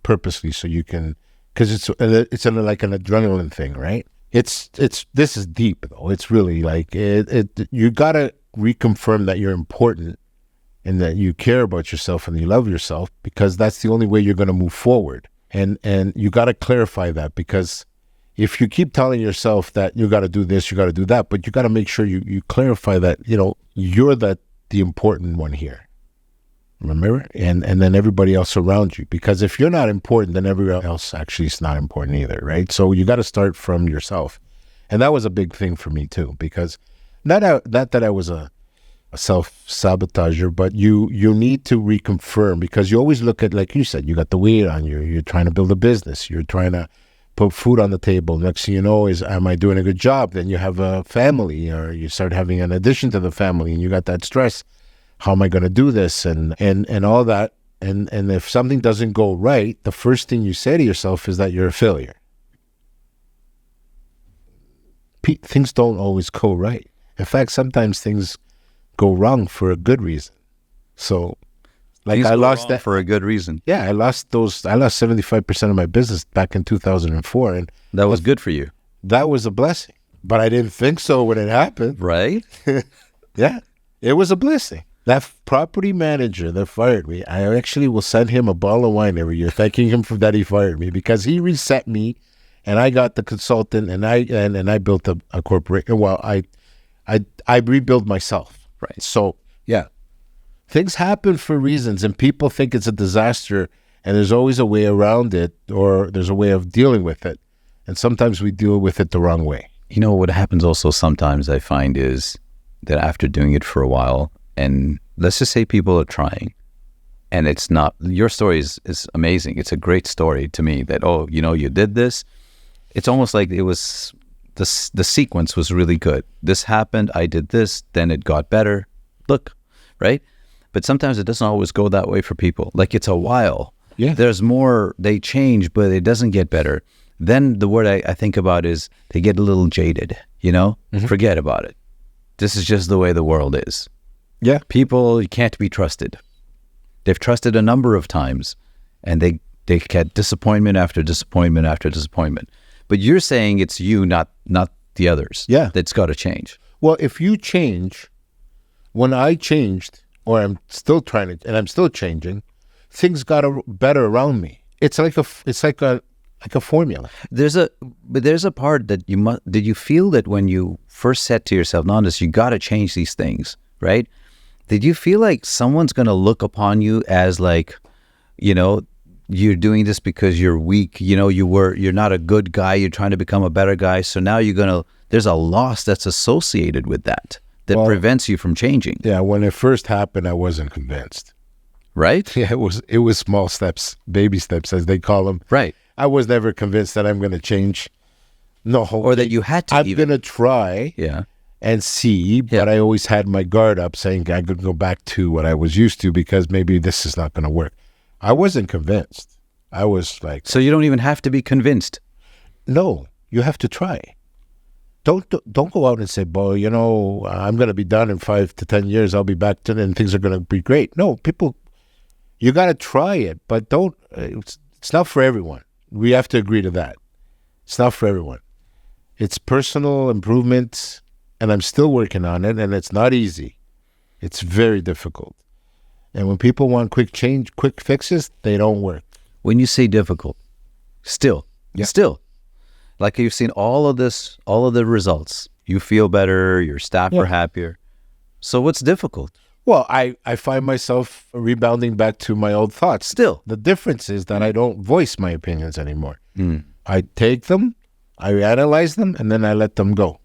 purposely so you can... Because it's like an adrenaline thing, right? This is deep, though. It's really like... You got to reconfirm that you're important and that you care about yourself and you love yourself, because that's the only way you're going to move forward. And you got to clarify that, because if you keep telling yourself that you got to do this, you got to do that, but you got to make sure you clarify that, you're the important one here. Remember? And then everybody else around you. Because if you're not important, then everyone else actually is not important either, right? So you got to start from yourself. And that was a big thing for me too, because not that I was a self-sabotager, but you need to reconfirm, because you always look at, like you said, you got the weight on you, you're trying to build a business, you're trying to put food on the table. Next thing you know is, am I doing a good job? Then you have a family, or you start having an addition to the family, and you got that stress. How am I going to do this? And all that. And if something doesn't go right, the first thing you say to yourself is that you're a failure. Things don't always go right. In fact, sometimes things go wrong for a good reason. So, like, I lost that for a good reason. Yeah, I lost 75% of my business back in 2004, and that was good for you. That was a blessing, but I didn't think so when it happened. Right? Yeah, it was a blessing. That property manager that fired me, I actually will send him a bottle of wine every year, thanking him for that he fired me, because he reset me, and I got the consultant, and I built a corporation. Well, I rebuilt myself. Right. So, yeah, things happen for reasons, and people think it's a disaster, and there's always a way around it, or there's a way of dealing with it. And sometimes we deal with it the wrong way. You know, what happens also sometimes, I find, is that after doing it for a while, and let's just say people are trying, and it's not, your story is amazing. It's a great story to me that, you did this. It's almost like it was... The sequence was really good. This happened, I did this, then it got better. Look, right? But sometimes it doesn't always go that way for people. Like, it's a while. Yeah. There's more, they change, but it doesn't get better. Then the word I think about is they get a little jaded, Mm-hmm. Forget about it. This is just the way the world is. Yeah. People, you can't be trusted. They've trusted a number of times, and they get disappointment after disappointment after disappointment. But you're saying it's you, not the others. Yeah. That's got to change. Well, if you change, when I changed, or I'm still trying to, and I'm still changing, things got better around me. It's like a formula. There's a part that did you feel that when you first said to yourself, Nondas, you got to change these things, right? Did you feel like someone's going to look upon you as like, you're doing this because you're weak, you're not a good guy, you're trying to become a better guy, so now there's a loss that's associated with that prevents you from changing. Yeah, when it first happened, I wasn't convinced. Right? Yeah, it was small steps, baby steps, as they call them. Right. I was never convinced that I'm going to change. No. Or that you had to. I'm going to try and see, but I always had my guard up, saying I could go back to what I was used to, because maybe this is not going to work. I wasn't convinced. I was like... So you don't even have to be convinced. No, you have to try. Don't go out and say, boy, I'm going to be done in 5 to 10 years. I'll be back to, and things are going to be great. No, people, you got to try it, but it's not for everyone. We have to agree to that. It's not for everyone. It's personal improvement, and I'm still working on it, and it's not easy. It's very difficult. And when people want quick change, quick fixes, they don't work. When you say difficult, still, like you've seen all of the results. You feel better, your staff are happier. So what's difficult? Well, I find myself rebounding back to my old thoughts. Still. The difference is that I don't voice my opinions anymore. Mm. I take them, I analyze them, and then I let them go.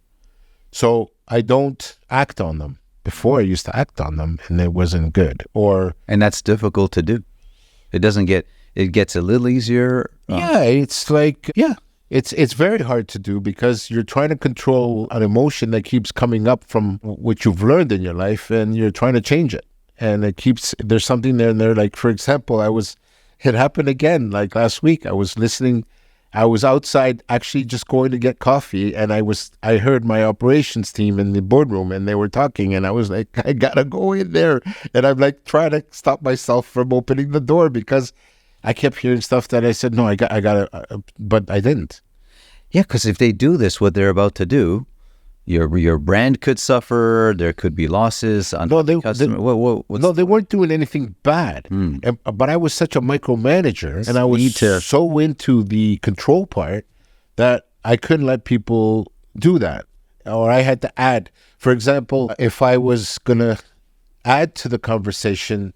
So I don't act on them. Before I used to act on them, and it wasn't good. And that's difficult to do. It gets a little easier. It's very hard to do because you're trying to control an emotion that keeps coming up from what you've learned in your life, and you're trying to change it. And there's something there and there. Like, for example, it happened again, like last week. I was outside actually just going to get coffee, and I heard my operations team in the boardroom, and they were talking, and I was like, I gotta go in there. And I'm like trying to stop myself from opening the door because I kept hearing stuff that I said, no, I gotta, but I didn't. Yeah, because if they do this, what they're about to do, your brand could suffer. There could be losses on the customer. They weren't doing anything bad. But I was such a micromanager, and I was so into the control part that I couldn't let people do that. Or I had to add. For example, if I was going to add to the conversation,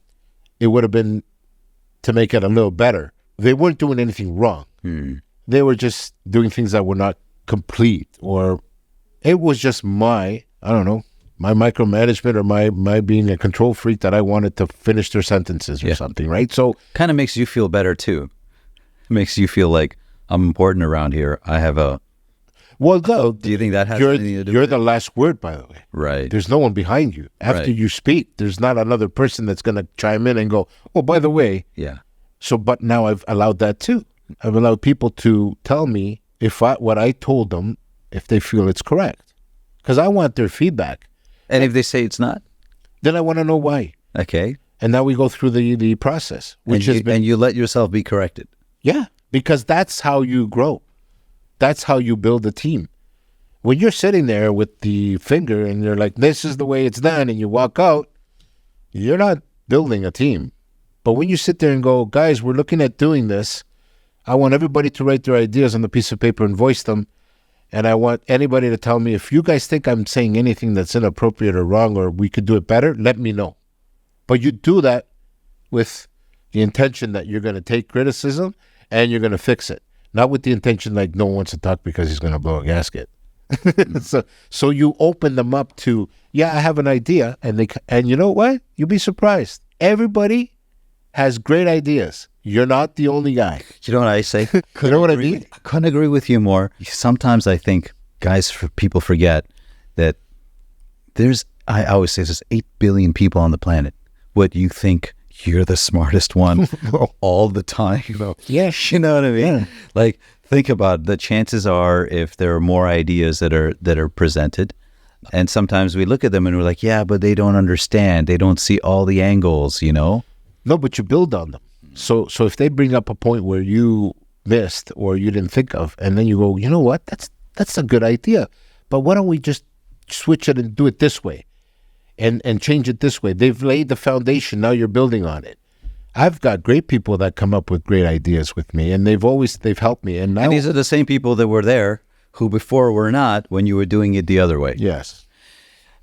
it would have been to make it a little better. They weren't doing anything wrong. They were just doing things that were not complete, or it was just my micromanagement, or my being a control freak that I wanted to finish their sentences or something, right? So kind of makes you feel better too. It makes you feel like I'm important around here. I have a... Well, no. Do you think that has anything to do You're with the last word, by the way. Right. There's no one behind you. After you speak, there's not another person that's going to chime in and go, oh, by the way. Yeah. So, but now I've allowed that too. I've allowed people to tell me what I told them, if they feel it's correct. Because I want their feedback. And if they say it's not? Then I want to know why. Okay. And now we go through the process. And you let yourself be corrected. Yeah, because that's how you grow. That's how you build a team. When you're sitting there with the finger and you're like, this is the way it's done, and you walk out, you're not building a team. But when you sit there and go, guys, we're looking at doing this, I want everybody to write their ideas on a piece of paper and voice them. And I want anybody to tell me, if you guys think I'm saying anything that's inappropriate or wrong, or we could do it better, let me know. But you do that with the intention that you're going to take criticism and you're going to fix it. Not with the intention like no one wants to talk because he's going to blow a gasket. So you open them up to, I have an idea. And you know what? You'll be surprised. Everybody has great ideas. You're not the only guy. You know what I say? You know what I mean? I couldn't agree with you more. Sometimes I think people forget that I always say there's 8 billion people on the planet. What you think you're the smartest one all the time. Yes. You know what I mean? Yeah. Like, think about it. The chances are, if there are more ideas that are presented, and sometimes we look at them and we're like, yeah, but they don't understand. They don't see all the angles, No, but you build on them. So if they bring up a point where you missed or you didn't think of, and then you go, you know what, that's a good idea, but why don't we just switch it and do it this way and change it this way? They've laid the foundation, now you're building on it. I've got great people that come up with great ideas with me, and they've helped me. And these are the same people that were there who before were not when you were doing it the other way. Yes.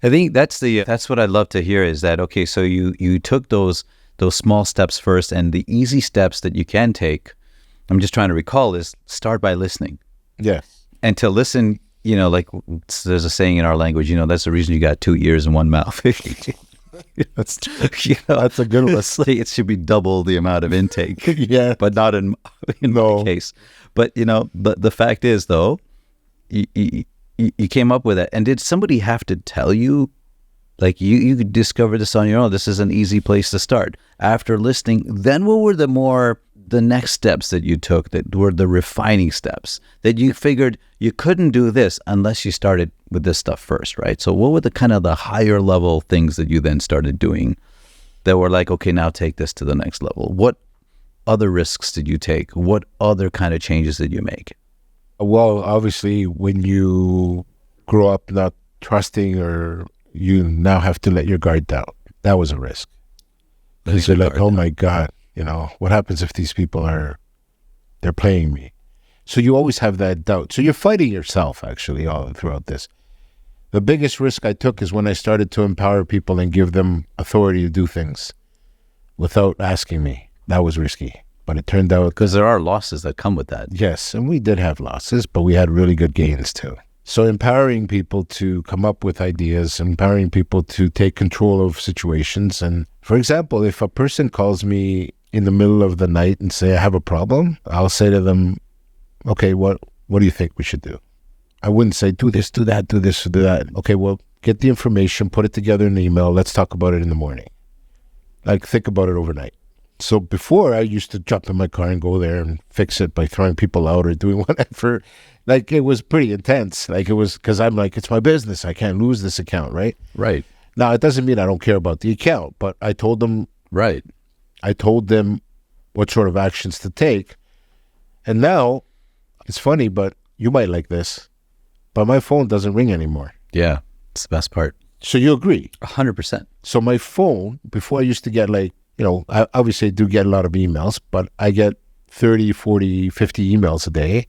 I think that's what I'd love to hear, is that, okay, so you took those small steps first, and the easy steps that you can take, I'm just trying to recall, is start by listening. Yes. And to listen, like there's a saying in our language, that's the reason you got 2 ears and 1 mouth. That's a good one. It should be double the amount of intake. Yeah. But not in my case. But, the fact is, though, you came up with it. And did somebody have to tell you? Like, you could discover this on your own. This is an easy place to start. After listening, then what were the next steps that you took that were the refining steps that you figured you couldn't do this unless you started with this stuff first, right? So what were the kind of the higher level things that you then started doing that were like, okay, now take this to the next level? What other risks did you take? What other kind of changes did you make? Well, obviously, when you grow up not trusting, or you now have to let your guard down, that was a risk. Because you're like, oh my God, what happens if these people they're playing me? So you always have that doubt. So you're fighting yourself, actually, all throughout this. The biggest risk I took is when I started to empower people and give them authority to do things without asking me. That was risky. But it turned out... Because there are losses that come with that. Yes, and we did have losses, but we had really good gains too. So empowering people to come up with ideas, empowering people to take control of situations. And for example, if a person calls me in the middle of the night and say, I have a problem, I'll say to them, okay, what do you think we should do? I wouldn't say, do this, do that, do this, do that. Okay, well, get the information, put it together in an email. Let's talk about it in the morning. Like, think about it overnight. So before, I used to jump in my car and go there and fix it by throwing people out or doing whatever. Like, it was pretty intense. Like, it was, because I'm like, it's my business. I can't lose this account, right? Right. Now, it doesn't mean I don't care about the account, but I told them. Right. I told them what sort of actions to take. And now, it's funny, but you might like this, but my phone doesn't ring anymore. Yeah, it's the best part. So you agree? 100%. So my phone, before I used to get like, I obviously do get a lot of emails, but I get 30, 40, 50 emails a day.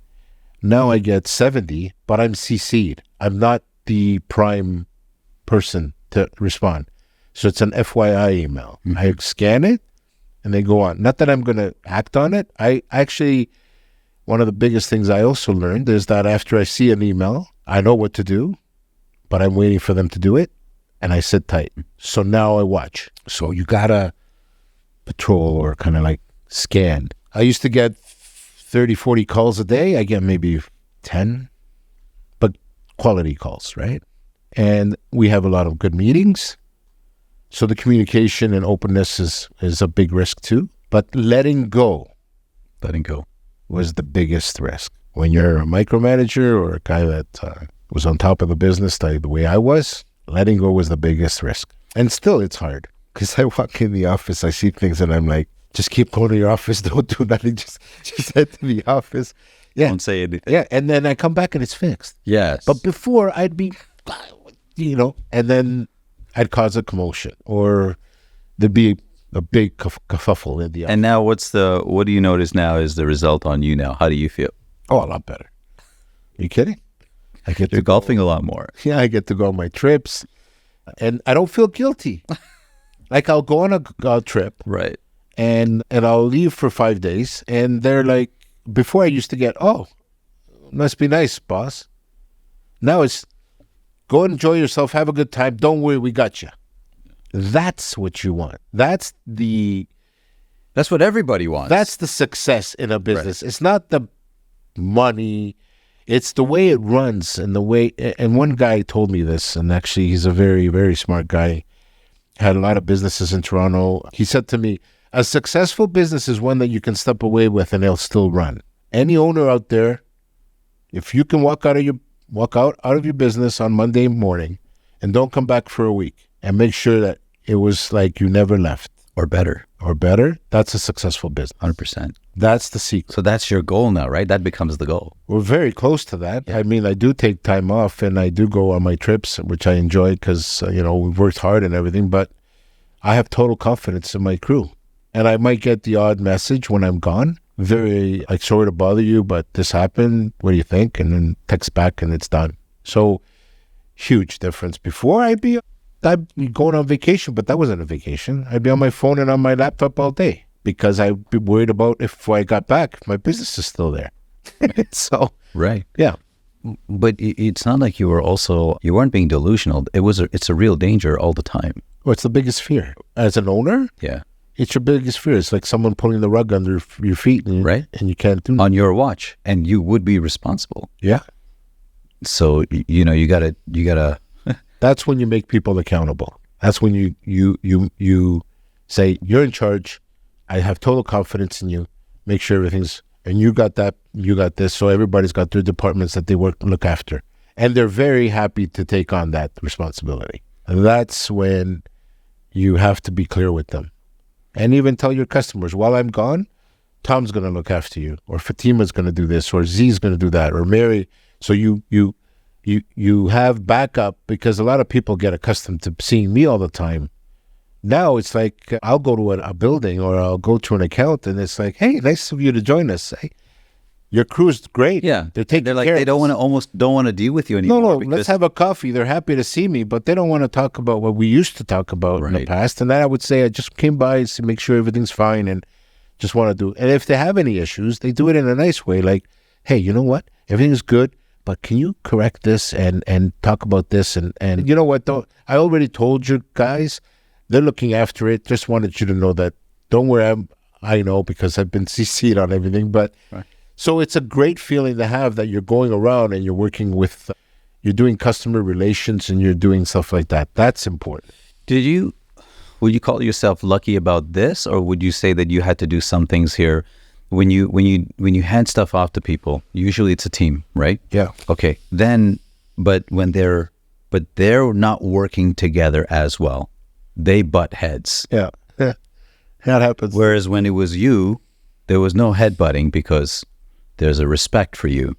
Now I get 70, but I'm CC'd. I'm not the prime person to respond. So it's an FYI email. Mm-hmm. I scan it and they go on. Not that I'm going to act on it. I actually, one of the biggest things I also learned is that after I see an email, I know what to do, but I'm waiting for them to do it and I sit tight. So now I watch. So you got to patrol or kind of like scan. I used to get 30, 40 calls a day. I get maybe 10, but quality calls, right? And we have a lot of good meetings. So the communication and openness is a big risk too. But letting go was the biggest risk. When you're a micromanager or a guy that was on top of the business the way I was, letting go was the biggest risk. And still it's hard. Because I walk in the office, I see things and I'm like, just keep going to your office, don't do nothing, just head to the office. Yeah. Don't say anything. Yeah, and then I come back and it's fixed. Yes. But before I'd be, and then I'd cause a commotion or there'd be a big kerfuffle in the office. And now what do you notice now is the result on you now? How do you feel? Oh, a lot better. Are you kidding? You're golfing a lot more. Yeah, I get to go on my trips and I don't feel guilty. Like I'll go on a trip, right, and I'll leave for 5 days, and they're like, before I used to get, oh, must be nice, boss. Now it's, go enjoy yourself, have a good time, don't worry, we got you. That's what you want. That's what everybody wants. That's the success in a business. Right. It's not the money, it's the way it runs and the way, and one guy told me this, and actually he's a very, very smart guy. Had a lot of businesses in Toronto. He said to me, a successful business is one that you can step away with and it'll still run. Any owner out there, if you can walk out of your business on Monday morning and don't come back for a week and make sure that it was like you never left. Or better, that's a successful business. 100%. That's the secret. So that's your goal now, right? That becomes the goal. We're very close to that. Yeah. I mean, I do take time off and I do go on my trips, which I enjoy because, we've worked hard and everything, but I have total confidence in my crew. And I might get the odd message when I'm gone. Very, like, sorry to bother you, but this happened. What do you think? And then text back and it's done. So huge difference. Before I'd be going on vacation, but that wasn't a vacation. I'd be on my phone and on my laptop all day because I'd be worried about if I got back, if my business is still there. So, right. Yeah. But it's not like you weren't being delusional. It's a real danger all the time. Well, it's the biggest fear. As an owner, yeah, it's your biggest fear. It's like someone pulling the rug under your feet and, right? And you can't do it. On your watch, and you would be responsible. Yeah. So, you gotta That's when you make people accountable. That's when you say, you're in charge. I have total confidence in you. Make sure everything's, and you got that, you got this. So everybody's got their departments that they look after. And they're very happy to take on that responsibility. And that's when you have to be clear with them. And even tell your customers, while I'm gone, Tom's going to look after you, or Fatima's going to do this, or Z's going to do that, or Mary. So you have backup, because a lot of people get accustomed to seeing me all the time. Now it's like I'll go to a building or I'll go to an account and it's like, hey, nice of you to join us. Hey, Your crew's great. Yeah, they're taking they're like care they of don't us. want to almost don't want to deal with you No, anymore. no, let's have a coffee. They're happy to see me, but they don't want to talk about what we used to talk about in the Right. past. And then I would say I just came by to make sure everything's fine and just want to do. And if they have any issues, they do it in a nice way. Like, hey, you know what? Everything's good, but can you correct this and talk about this? And you know what? Though I already told you guys, they're looking after it. Just wanted you to know that. Don't worry, I know because I've been CC'd on everything, but. Right. So it's a great feeling to have that you're going around and you're working with, you're doing customer relations and you're doing stuff like that. That's important. Would you call yourself lucky about this, or would you say that you had to do some things here when you hand stuff off to people? Usually it's a team, right? Yeah. Okay. Then, but they're not working together as well. They butt heads. Yeah. That happens. Whereas when it was you, there was no headbutting because there's a respect for you,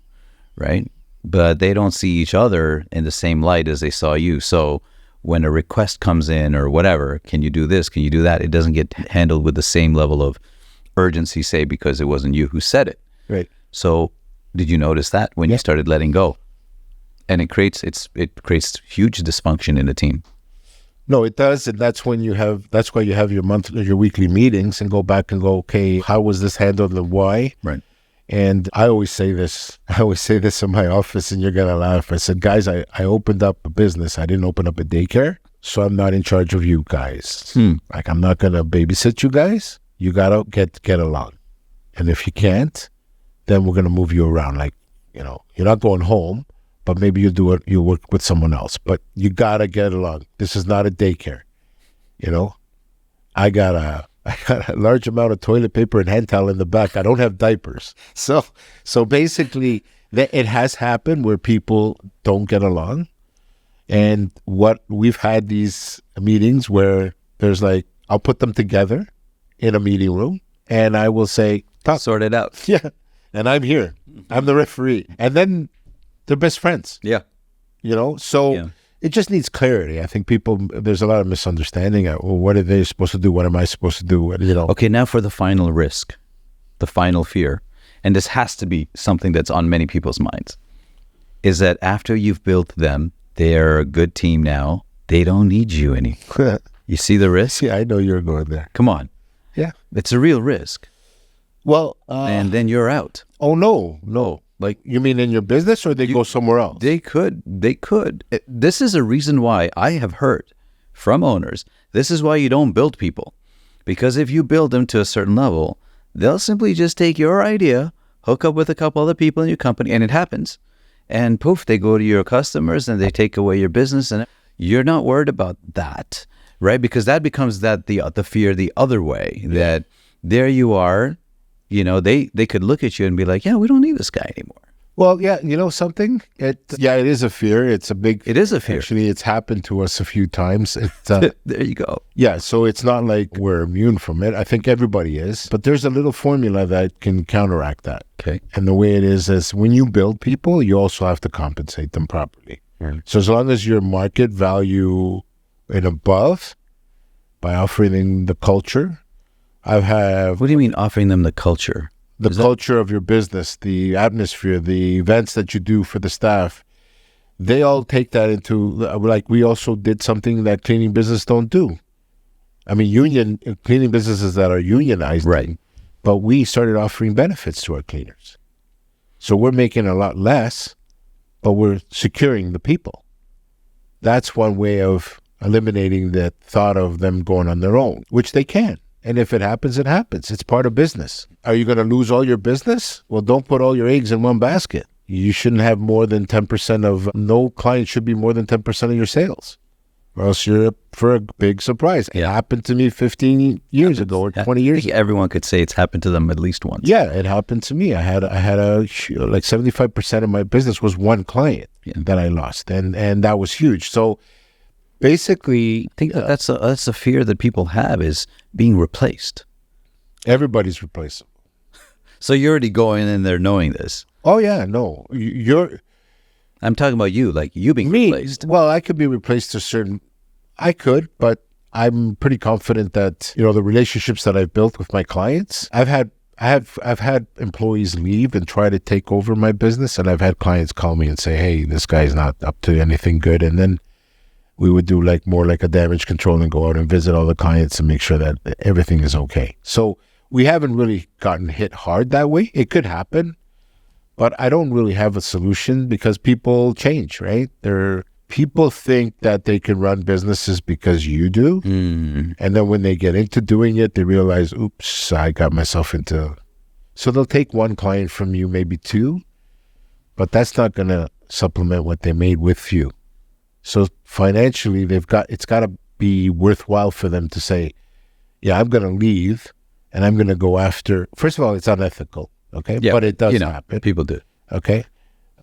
right? But they don't see each other in the same light as they saw you. So when a request comes in or whatever, can you do this? Can you do that? It doesn't get handled with the same level of urgency, say, because it wasn't you who said it. Right. So did you notice that when you started letting go? And it creates huge dysfunction in the team. No, it does. And that's why you have your weekly meetings and go back and go, okay, how was this handled and why? Right. And I always say this in my office, and you're going to laugh. I said, guys, I opened up a business. I didn't open up a daycare, so I'm not in charge of you guys. Like, I'm not going to babysit you guys. You got to get along. And if you can't, then we're going to move you around. Like, you're not going home, but maybe you'll work with someone else. But you got to get along. This is not a daycare. I got a large amount of toilet paper and hand towel in the back. I don't have diapers. So basically, it has happened where people don't get along. And we've had these meetings where there's like, I'll put them together in a meeting room and I will say, talk. Sort it out. Yeah. And I'm here. I'm the referee. And then they're best friends. Yeah. So it just needs clarity. I think there's a lot of misunderstanding. Well, what are they supposed to do? What am I supposed to do? Okay, now for the final risk, the final fear, and this has to be something that's on many people's minds, is that after you've built them, they're a good team now, they don't need you anymore. You see the risk? Yeah, I know you're going there. Come on. Yeah. It's a real risk. Well, and then you're out. Oh, no. Like, you mean in your business or they go somewhere else? They could. This is a reason why I have heard from owners, this is why you don't build people. Because if you build them to a certain level, they'll simply just take your idea, hook up with a couple other people in your company, and it happens. And poof, they go to your customers and they take away your business, and you're not worried about that, right? Because that becomes the fear the other way, that there you are. They could look at you and be like, yeah, we don't need this guy anymore. Well, yeah, something? It is a fear. It is a fear. Actually, it's happened to us a few times. There you go. Yeah, so it's not like we're immune from it. I think everybody is. But there's a little formula that can counteract that. Okay. And the way it is when you build people, you also have to compensate them properly. So as long as your market value and above, by offering them the culture, What do you mean offering them the culture? The culture of your business, the atmosphere, the events that you do for the staff, they all take that into, like, we also did something that cleaning business don't do. I mean, cleaning businesses that are unionized, right? But we started offering benefits to our cleaners. So we're making a lot less, but we're securing the people. That's one way of eliminating the thought of them going on their own, which they can. And if it happens, it happens. It's part of business. Are you going to lose all your business? Well, don't put all your eggs in one basket. You shouldn't have more than 10% no client should be more than 10% of your sales, or else you're up for a big surprise. It happened to me 15 years ago or 20 years ago. Everyone could say it's happened to them at least once. Yeah, it happened to me. I had like 75% of my business was one client that I lost. And that was huge. So basically, I think that's a fear that people have, is being replaced. Everybody's replaceable. So you're already going in there knowing this. Oh yeah, no, I'm talking about you, like you being replaced. Well, I could be replaced I could, but I'm pretty confident that the relationships that I've built with my clients. I've had I've had employees leave and try to take over my business, and I've had clients call me and say, "Hey, this guy's not up to anything good." And then we would do like more like a damage control and go out and visit all the clients and make sure that everything is okay. So we haven't really gotten hit hard that way. It could happen, but I don't really have a solution because people change, right? People think that they can run businesses because you do. And then when they get into doing it, they realize, oops, I got myself into... So they'll take one client from you, maybe two, but that's not going to supplement what they made with you. So financially, it's got to be worthwhile for them to say, yeah, I'm going to leave and I'm going to go after... First of all, it's unethical, okay? Yeah, but it does happen. People do. Okay?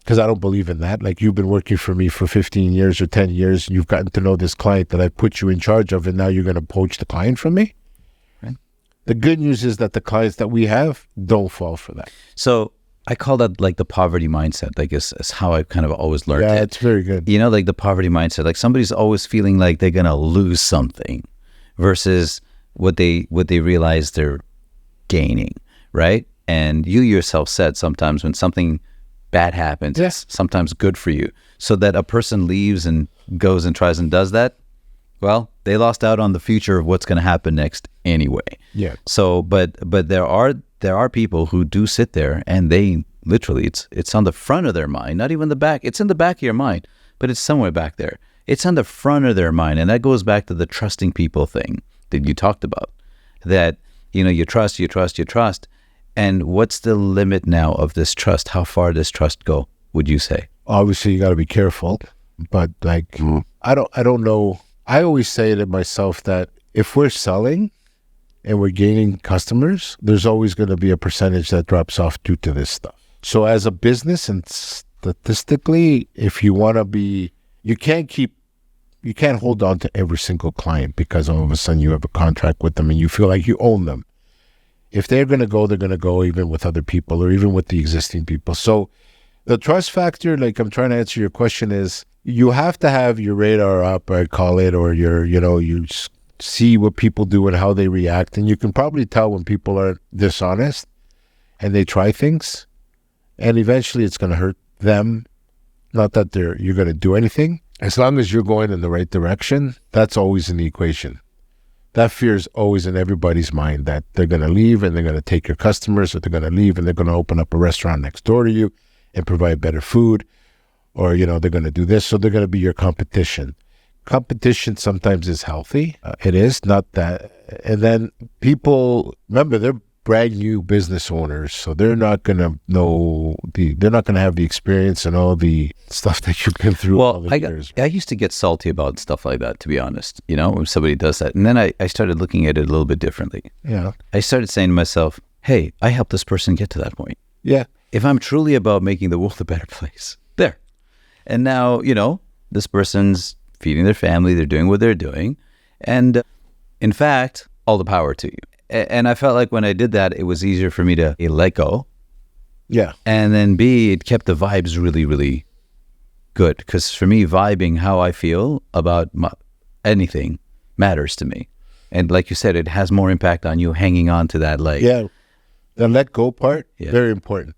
Because I don't believe in that. Like, you've been working for me for 15 years or 10 years, and you've gotten to know this client that I put you in charge of, and now you're going to poach the client from me? Right. The good news is that the clients that we have don't fall for that. So I call that like the poverty mindset, I guess is how I kind of always learned it. Yeah, it's very good. You know, like the poverty mindset, like somebody's always feeling like they're going to lose something versus what they realize they're gaining, right? And you yourself said sometimes when something bad happens, it's sometimes good for you. So that a person leaves and goes and tries and does that, well, they lost out on the future of what's going to happen next anyway. Yeah. So, but there are people who do sit there and they literally, it's on the front of their mind, not even the back. It's in the back of your mind, but it's somewhere back there. It's on the front of their mind. And that goes back to the trusting people thing that you talked about, that, you know, you trust. And what's the limit now of this trust? How far does trust go, would you say? Obviously, you got to be careful, but like, I don't know. I always say to myself that if we're selling and we're gaining customers, there's always going to be a percentage that drops off due to this stuff. So as a business and statistically, if you want to be, you can't hold on to every single client because all of a sudden you have a contract with them and you feel like you own them. If they're going to go, they're going to go even with other people or even with the existing people. So the trust factor, like I'm trying to answer your question, is you have to have your radar up, I call it, or you see what people do and how they react. And you can probably tell when people are dishonest and they try things, and eventually it's going to hurt them. Not that you're going to do anything. As long as you're going in the right direction, that's always in the equation. That fear is always in everybody's mind, that they're going to leave and they're going to take your customers, or they're going to leave and they're going to open up a restaurant next door to you and provide better food, or, they're going to do this. So they're going to be your competition. Competition sometimes is healthy. It is, not that. And then people, remember, they're brand new business owners, so they're not going to know they're not going to have the experience and all the stuff that you've been through. Well, I used to get salty about stuff like that, to be honest, when somebody does that. And then I started looking at it a little bit differently. Yeah. I started saying to myself, hey, I helped this person get to that point. Yeah. If I'm truly about making the world a better place, there. And now, this person's feeding their family, they're doing what they're doing. And in fact, all the power to you. And I felt like when I did that, it was easier for me to let go. Yeah. And then B, it kept the vibes really, really good. Because for me, vibing how I feel about anything matters to me. And like you said, it has more impact on you hanging on to that leg. Yeah. The let go part, very important.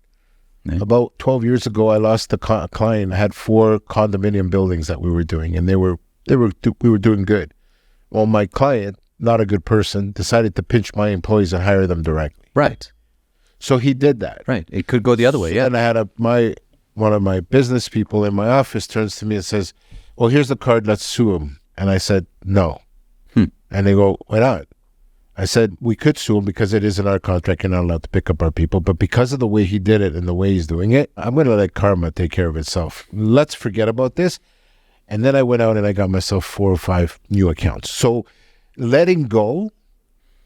Yeah. About 12 years ago, I lost a client. I had 4 condominium buildings that we were doing, and we were doing good. Well, my client, not a good person, decided to pinch my employees and hire them directly. Right. So he did that. Right. It could go the other way, yeah. And I had one of my business people in my office turns to me and says, well, here's the card, let's sue him. And I said, no. And they go, why not? I said, we could sue him because it is in our contract. You're not allowed to pick up our people. But because of the way he did it and the way he's doing it, I'm going to let karma take care of itself. Let's forget about this. And then I went out and I got myself 4 or 5 new accounts. So letting go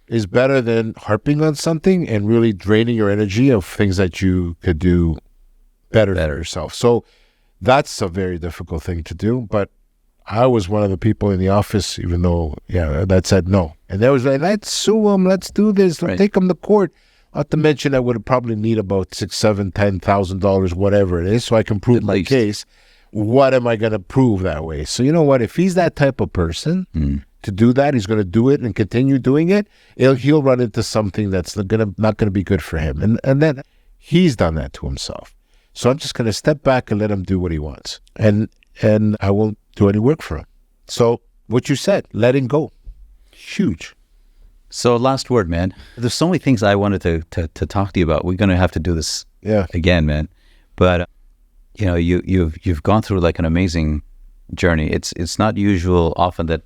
is better than harping on something and really draining your energy of things that you could do better for yourself. So that's a very difficult thing to do. But I was one of the people in the office, even though, that said no. And they was like, let's sue him, let's do this, let's take him to court. Not to mention I would probably need about $6,000, $7,000, $10,000, whatever it is, so I can prove my case. What am I going to prove that way? So you know what? If he's that type of person, to do that, he's going to do it and continue doing it, he'll run into something that's not going to be good for him. And then he's done that to himself. So I'm just going to step back and let him do what he wants. And I won't do any work for him. So what you said, letting go, huge. So last word, man. There's so many things I wanted to talk to you about. We're going to have to do this again, man. But you've gone through like an amazing journey. It's not usual often that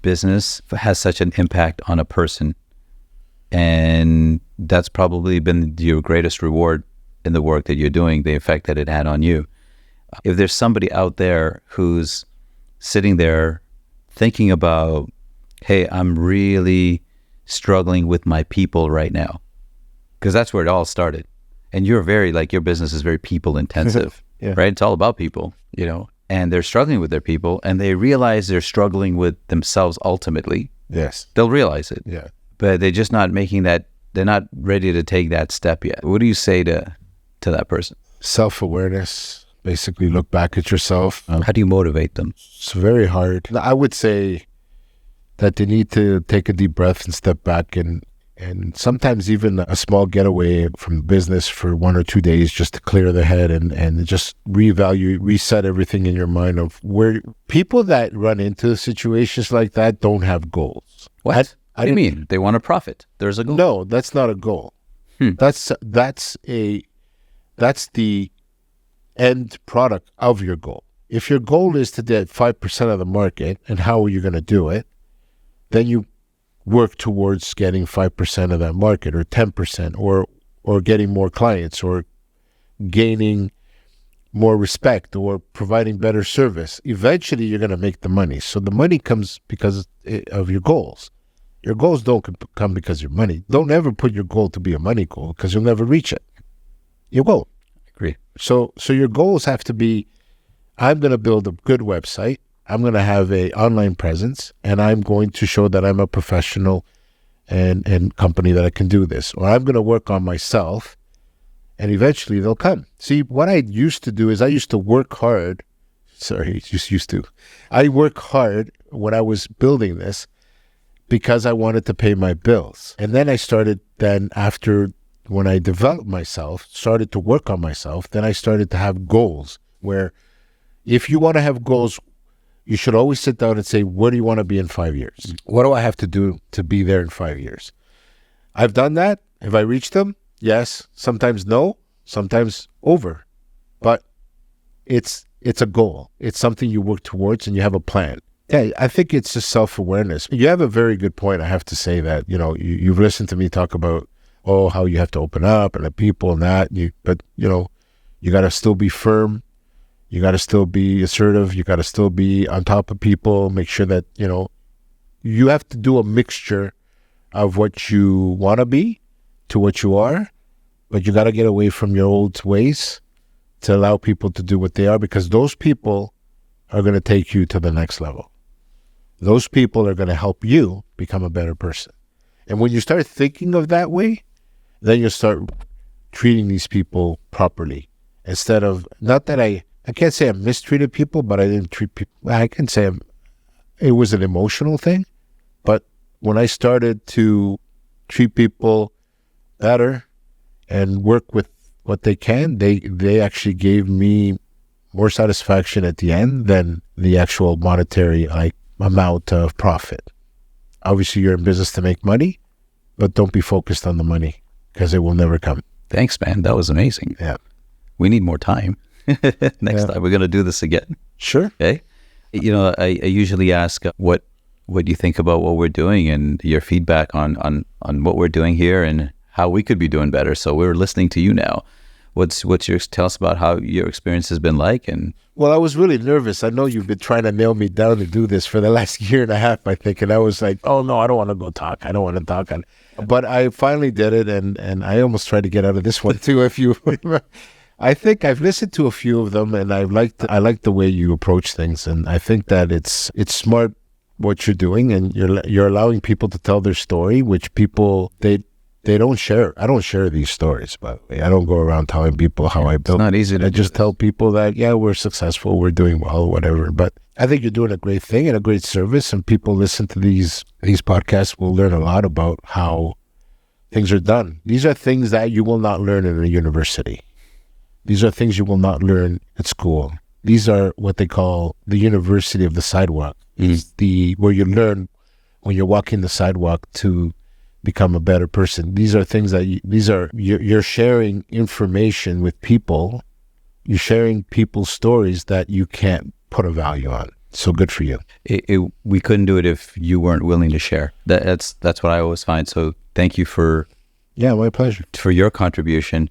business has such an impact on a person, and that's probably been your greatest reward in the work that you're doing, the effect that it had on you. If there's somebody out there who's sitting there thinking about, hey, I'm really struggling with my people right now, because that's where it all started. And you're your business is very people intensive, right? It's all about people, and they're struggling with their people, and they realize they're struggling with themselves ultimately. Yes. They'll realize it. Yeah. But they're just not making that, they're not ready to take that step yet. What do you say to that person? Self-awareness. Basically look back at yourself. How do you motivate them? It's very hard. I would say that they need to take a deep breath and step back, and sometimes even a small getaway from business for 1 or 2 days just to clear their head and just reset everything in your mind of where people that run into situations like that don't have goals. What do you mean? They want to profit. There's a goal. No, that's not a goal. That's the end product of your goal. If your goal is to get 5% of the market, and how are you going to do it? Then you work towards getting 5% of that market, or 10%, or getting more clients, or gaining more respect, or providing better service. Eventually, you're going to make the money. So the money comes because of your goals. Your goals don't come because of your money. Don't ever put your goal to be a money goal, because you'll never reach it. You won't. Agree. So your goals have to be, I'm going to build a good website. I'm going to have a online presence, and I'm going to show that I'm a professional and company that I can do this. Or I'm going to work on myself, and eventually they'll come. See, what I used to do is I used to work hard. I work hard when I was building this because I wanted to pay my bills. And then I started after when I developed myself, started to work on myself, then I started to have goals where if you want to have goals, you should always sit down and say, where do you want to be in 5 years? What do I have to do to be there in 5 years? I've done that. Have I reached them? Yes. Sometimes no. Sometimes over. But it's a goal. It's something you work towards, and you have a plan. Yeah, I think it's just self-awareness. You have a very good point. I have to say that, you've listened to me talk about, how you have to open up and the people and that. But you got to still be firm. You got to still be assertive. You got to still be on top of people. Make sure that, you have to do a mixture of what you want to be to what you are. But you got to get away from your old ways to allow people to do what they are, because those people are going to take you to the next level. Those people are going to help you become a better person. And when you start thinking of that way, then you'll start treating these people properly. Instead of, not that I can't say I mistreated people, but I didn't treat people. I can say it was an emotional thing. But when I started to treat people better and work with what they can, they actually gave me more satisfaction at the end than the actual monetary amount of profit. Obviously, you're in business to make money, but don't be focused on the money, because it will never come. Thanks, man. That was amazing. Yeah. We need more time. Next time we're going to do this again. Sure. Okay. I usually ask what you think about what we're doing, and your feedback on what we're doing here and how we could be doing better. So we're listening to you now. Tell us about how your experience has been like. And well, I was really nervous. I know you've been trying to nail me down to do this for the last year and a half, I think. And I was like, oh no, I don't want to go talk. I don't want to talk. But I finally did it, and I almost tried to get out of this one too. I think I've listened to a few of them, and I like the way you approach things, and I think that it's smart what you're doing, and you're allowing people to tell their story, which people they don't share. I don't share these stories, by the way. I don't go around telling people how I built. It's not easy to I do just this. tell people that, yeah, we're successful, we're doing well, whatever. But I think you're doing a great thing and a great service, and people listen to these podcasts will learn a lot about how things are done. These are things that you will not learn in a university. These are things you will not learn at school. These are what they call the university of the sidewalk. Is where you learn when you're walking the sidewalk to become a better person. These are things that you're sharing information with people. You're sharing people's stories that you can't put a value on. So good for you. We couldn't do it if you weren't willing to share. That's what I always find. So thank you Yeah, my pleasure. for your contribution.